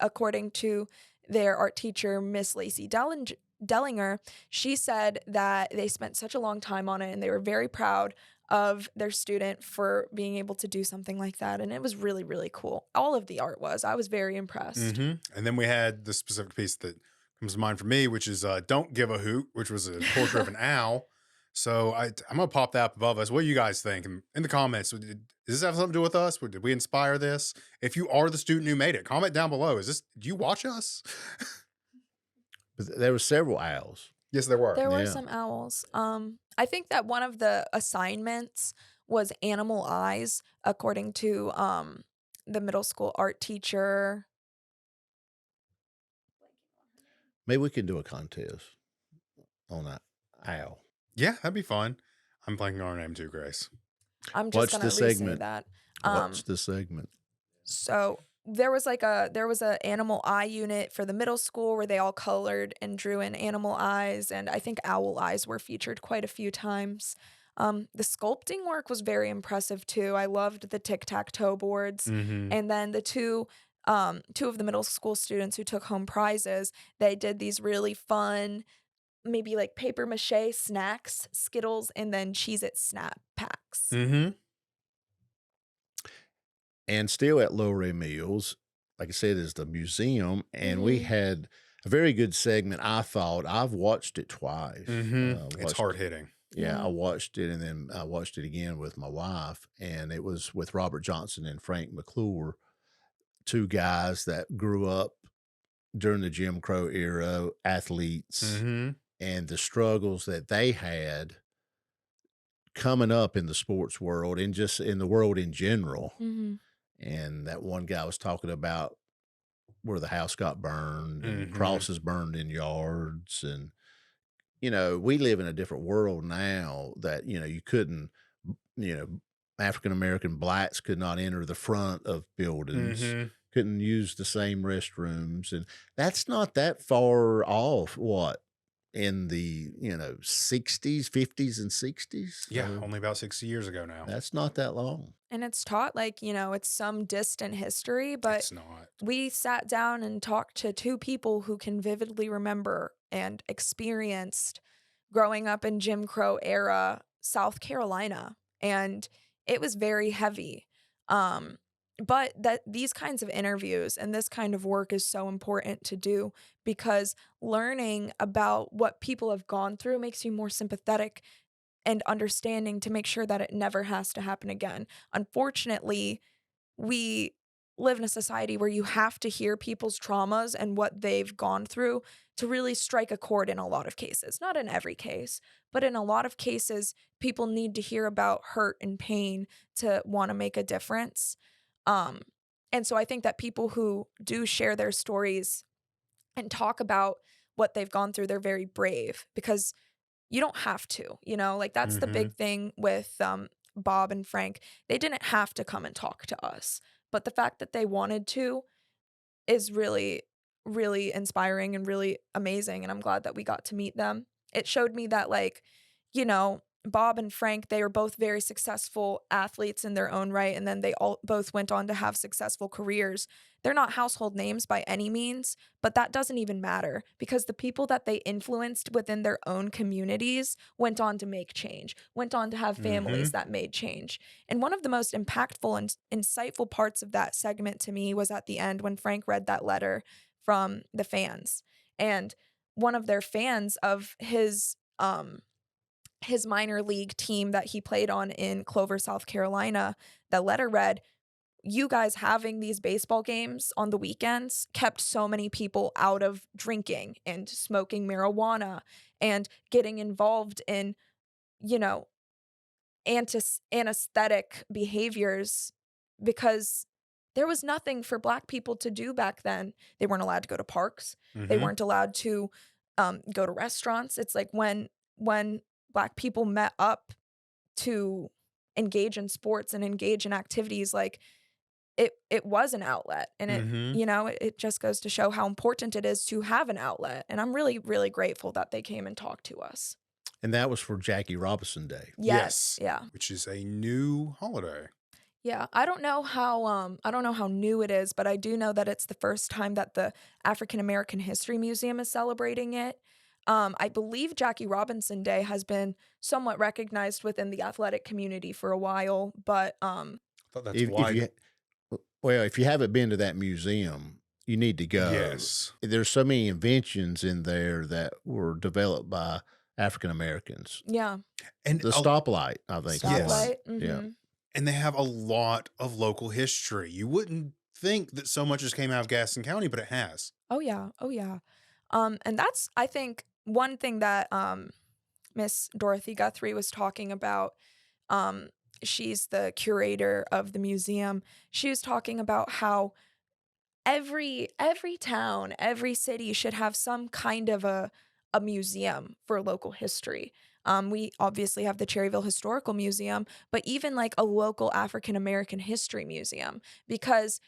C: According to their art teacher, Miss Lacey Dellinger, she said that they spent such a long time on it and they were very proud of their student for being able to do something like that. And it was really, really cool. All of the art was. I was very impressed.
B: Mm-hmm. And then we had the specific piece that comes to mind for me, which is Don't Give a Hoot, which was a portrait of an owl. So I'm going to pop that up above us. What do you guys think? And in the comments, does this have something to do with us? Did we inspire this? If you are the student who made it, comment down below. Do you watch us?
A: But there were several owls.
B: Yes, there were.
C: There were
A: Yeah.
C: some owls. I think that one of the assignments was animal eyes, according to the middle school art teacher.
A: Maybe we can do a contest on that. Ow.
B: Yeah, that'd be fun. I'm blanking on her name too, Grace.
C: I'm just
A: Watch
C: gonna
A: the
C: re-say
A: segment.
C: that.
A: Watch the segment.
C: So there was a animal eye unit for the middle school where they all colored and drew in animal eyes, and I think owl eyes were featured quite a few times. The sculpting work was very impressive too. I loved the tic-tac-toe boards,
B: Mm-hmm.
C: and then two of the middle school students who took home prizes, they did these really fun, maybe like paper mache snacks, Skittles, and then Cheez-It snap packs.
B: Mm-hmm.
A: And still at Loray Mills, like I said, is the museum, and we
C: Mhm.
A: had a very good segment. I thought I've watched it twice.
B: Mm-hmm. It's
A: Watched,
B: hard hitting.
A: yeah, I
C: Yeah.
A: watched it, and then I watched it again with my wife, and it was with Robert Johnson and Frank McClure, two guys that grew up during the Jim Crow era, athletes,
B: Mm-hmm.
A: and the struggles that they had coming up in the sports world and just in the world in general.
C: Mhm.
A: And that one guy was talking about where the house got burned and
B: Mm-hmm.
A: crosses burned in yards. And, you know, we live in a different world now that, you know, you couldn't, you know, African American blacks could not enter the front of buildings,
B: Mm-hmm.
A: couldn't use the same restrooms. And that's not that far off, what, in the, you know, 60s, 50s, and 60s.
B: Yeah,
A: So
B: only about 60 years ago now.
A: that's not that long.
C: And it's taught like, it's some distant history, but
B: It's not.
C: we sat down and talked to two people who can vividly remember and experienced growing up in Jim Crow era South Carolina. And it was very heavy. Um, but that these kinds of interviews and this kind of work is so important to do because learning about what people have gone through makes you more sympathetic and understanding to make sure that it never has to happen again. Unfortunately, we live in a society where you have to hear people's traumas and what they've gone through to really strike a chord in a lot of cases. Not in every case, but in a lot of cases, people need to hear about hurt and pain to want to make a difference. Um, and so I think that people who do share their stories and talk about what they've gone through, they're very brave because you don't have to, like that's the
B: Mm-hmm.
C: big thing with Bob and Frank. They didn't have to come and talk to us, but the fact that they wanted to is really, really inspiring and really amazing. And I'm glad that we got to meet them. It showed me that, like, Bob and Frank, they were both very successful athletes in their own right. And then they all both went on to have successful careers. They're not household names by any means, but that doesn't even matter because the people that they influenced within their own communities went on to make change, went on to have
B: Mm-hmm.
C: families that made change. And one of the most impactful and insightful parts of that segment to me was at the end when Frank read that letter from the fans. And one of their fans of his minor league team that he played on in Clover, South Carolina, the letter read, "You guys having these baseball games on the weekends kept so many people out of drinking and smoking marijuana and getting involved in, you know, anesthetic behaviors because there was nothing for Black people to do back then. They weren't allowed to go to parks. They
B: Mm-hmm.
C: weren't allowed to go to restaurants. It's like when Black people met up to engage in sports and engage in activities, like it was an outlet, and
B: Mm-hmm.
C: it just goes to show how important it is to have an outlet. And I'm really, really grateful that they came and talked to us.
A: And that was for Jackie Robinson Day.
C: Yes,
B: Yes.
C: yeah.
B: Which is a new holiday.
C: Yeah, I don't know how new it is, but I do know that it's the first time that the African American History Museum is celebrating it. I believe Jackie Robinson Day has been somewhat recognized within the athletic community for a while, but
B: I thought that's
A: If
B: why.
A: you, well, if you haven't been to that museum, you need to go.
B: Yes.
A: There's so many inventions in there that were developed by African Americans.
C: yeah,
B: And
A: The stoplight, I think. is
B: Yes.
A: one.
C: stoplight.
A: Yeah.
C: Mhm.
B: and they have a lot of local history. You wouldn't think that so much just came out of Gaston County, but it has.
C: Oh yeah, oh yeah. And that's, I think, one thing that Miss Dorothy Guthrie was talking about. Um, she's the curator of the museum. She was talking about how every town, every city should have some kind of a museum for local history. We obviously have the Cherryville Historical Museum, but even like a local African American history museum, because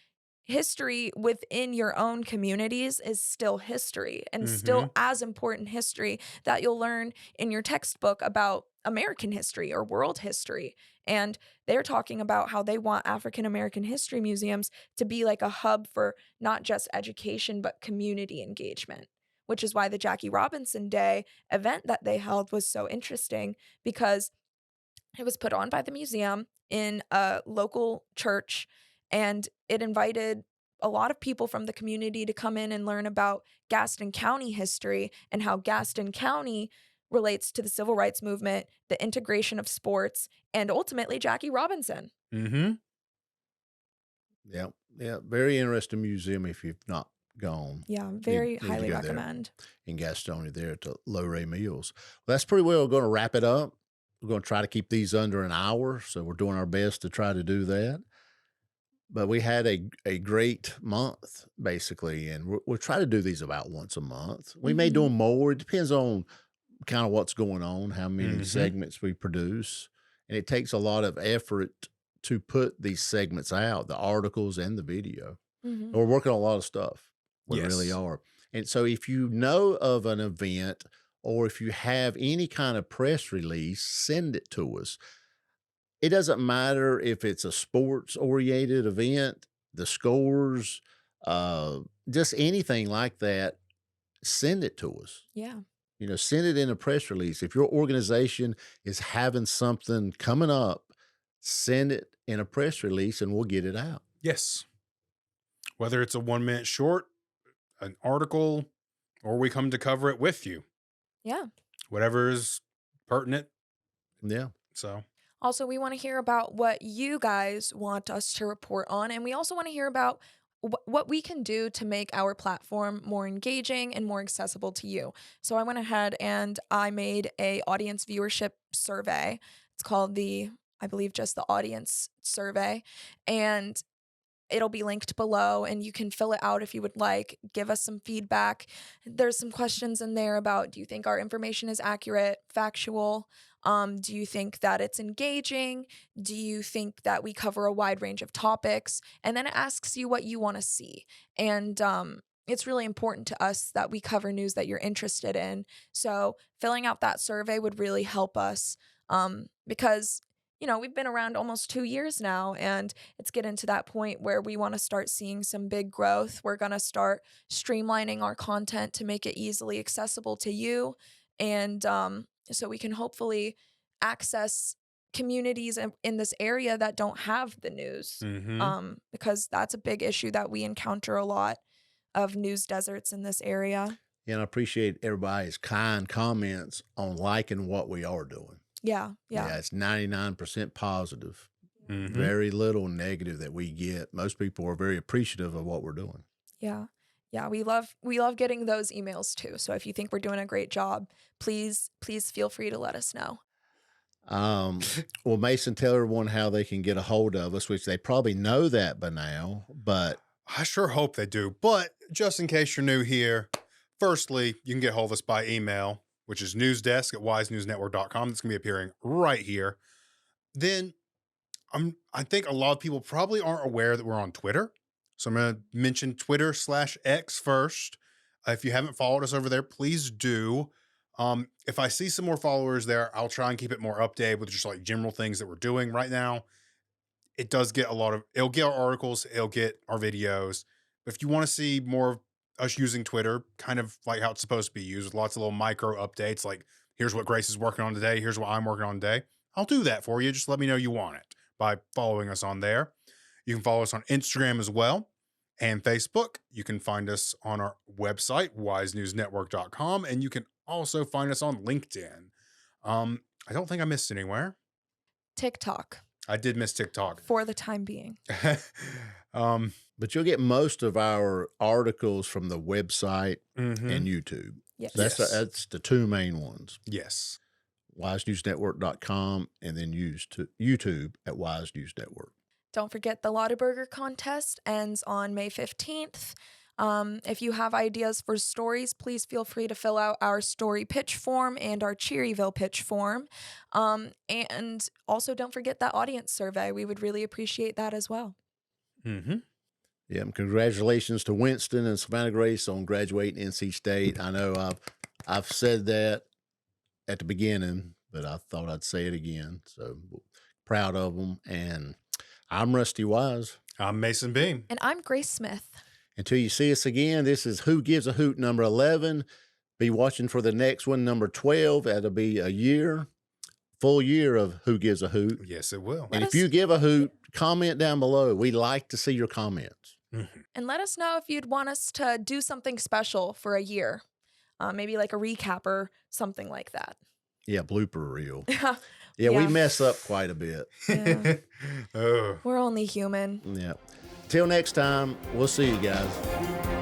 C: history within your own communities is still history and
B: Mm-hmm.
C: still as important history that you'll learn in your textbook about American history or world history. And they're talking about how they want African American history museums to be like a hub for not just education, but community engagement, which is why the Jackie Robinson Day event that they held was so interesting, because it was put on by the museum in a local church, and it invited a lot of people from the community to come in and learn about Gaston County history and how Gaston County relates to the civil rights movement, the integration of sports, and ultimately Jackie Robinson.
B: Mm-hmm.
A: Yeah, yeah, very interesting museum if you've not gone.
C: Yeah, very
A: Need to
C: highly
A: go there.
C: recommend.
A: In Gaston there at the Loray Mills. Well, that's pretty well going to wrap it up. We're going to try to keep these under an hour, so we're doing our best to try to do that. But we had a great month, basically, and we'll try to do these about once a month. We may do
C: Mhm.
A: them more. It depends on kind of what's going on, how many
B: Mhm.
A: segments we produce. And it takes a lot of effort to put these segments out, the articles and the video.
C: Mhm.
A: We're working on a lot of stuff. We really
B: Yes.
A: are. And so if you know of an event or if you have any kind of press release, send it to us. It doesn't matter if it's a sports oriented event, the scores, just anything like that, send it to us.
C: Yeah.
A: You know, send it in a press release. If your organization is having something coming up, send it in a press release and we'll get it out.
B: Yes. Whether it's a 1 minute short, an article, or we come to cover it with you,
C: Yeah.
B: whatever is pertinent.
A: Yeah.
B: So,
C: Also, we want to hear about what you guys want us to report on, and we also want to hear about what we can do to make our platform more engaging and more accessible to you. So I went ahead and I made a audience viewership survey. It's called I believe, just the audience survey, and it'll be linked below and you can fill it out if you would like. Give us some feedback. There's some questions in there about, do you think our information is accurate, factual? Do you think that it's engaging? Do you think that we cover a wide range of topics? And then it asks you what you want to see. And it's really important to us that we cover news that you're interested in. So filling out that survey would really help us, because we've been around almost 2 years now, and it's getting to that point where we want to start seeing some big growth. We're going to start streamlining our content to make it easily accessible to you. And so we can hopefully access communities in this area that don't have the news,
B: mhm.
C: because that's a big issue that we encounter a lot of news deserts in this area.
A: And I appreciate everybody's kind comments on liking what we are doing.
C: Yeah.
A: Yeah, it's 99% positive.
B: Mhm.
A: Very little negative that we get. Most people are very appreciative of what we're doing.
C: Yeah. Yeah, we love getting those emails too. So if you think we're doing a great job, please feel free to let us know.
A: Well, Mason, tell everyone how they can get a hold of us, which they probably know that by now, but
B: I sure hope they do. But just in case you're new here, firstly, you can get hold of us by email, which is newsdesk@wisenewsnetwork.com. That's going to be appearing right here. Then I think a lot of people probably aren't aware that we're on Twitter. So I'm going to mention Twitter/X first. If you haven't followed us over there, please do. If I see some more followers there, I'll try and keep it more updated with just like general things that we're doing right now. It does get it'll get our articles, it'll get our videos. But if you want to see more of us using Twitter, kind of like how it's supposed to be used, with lots of little micro updates, like here's what Grace is working on today, here's what I'm working on today, I'll do that for you. Just let me know you want it by following us on there. You can follow us on Instagram as well and Facebook. You can find us on our website, wisenewsnetwork.com, and you can also find us on LinkedIn. I don't think I missed anywhere.
C: TikTok
B: I did miss TikTok.
C: for the time being.
A: but you'll get most of our articles from the website
B: Mhm.
A: and YouTube.
C: Yes.
A: So
B: Yes.
A: that's the two main ones.
B: Yes.
A: wisenewsnetwork.com and then YouTube at Wise News Network.
C: Don't forget the Lotta Burger contest ends on May 15th. If you have ideas for stories, please feel free to fill out our story pitch form and our Cherryville pitch form. And also don't forget that audience survey. We would really appreciate that as well.
B: Mm-hmm.
A: Yeah, and congratulations to Winston and Savannah Grace on graduating NC State. I know I've said that at the beginning, but I thought I'd say it again. So proud of them. And I'm Rusty Wise.
B: I'm Mason Beam.
C: And I'm Grace Smith.
A: Until you see us again, this is Who Gives a Hoot number 11. Be watching for the next one, number 12. That'll be a full year of Who Gives a Hoot.
B: Yes, it will.
A: And if you give a hoot, comment down below. We like to see your comments.
B: Mm-hmm.
C: And let us know if you'd want us to do something special for a year. Maybe like a recap or something like that.
A: Yeah, blooper reel.
C: Yeah.
A: Yeah, we mess up quite a bit.
C: Yeah.
B: Oh.
C: We're only human.
A: Yeah. Till next time, we'll see you guys.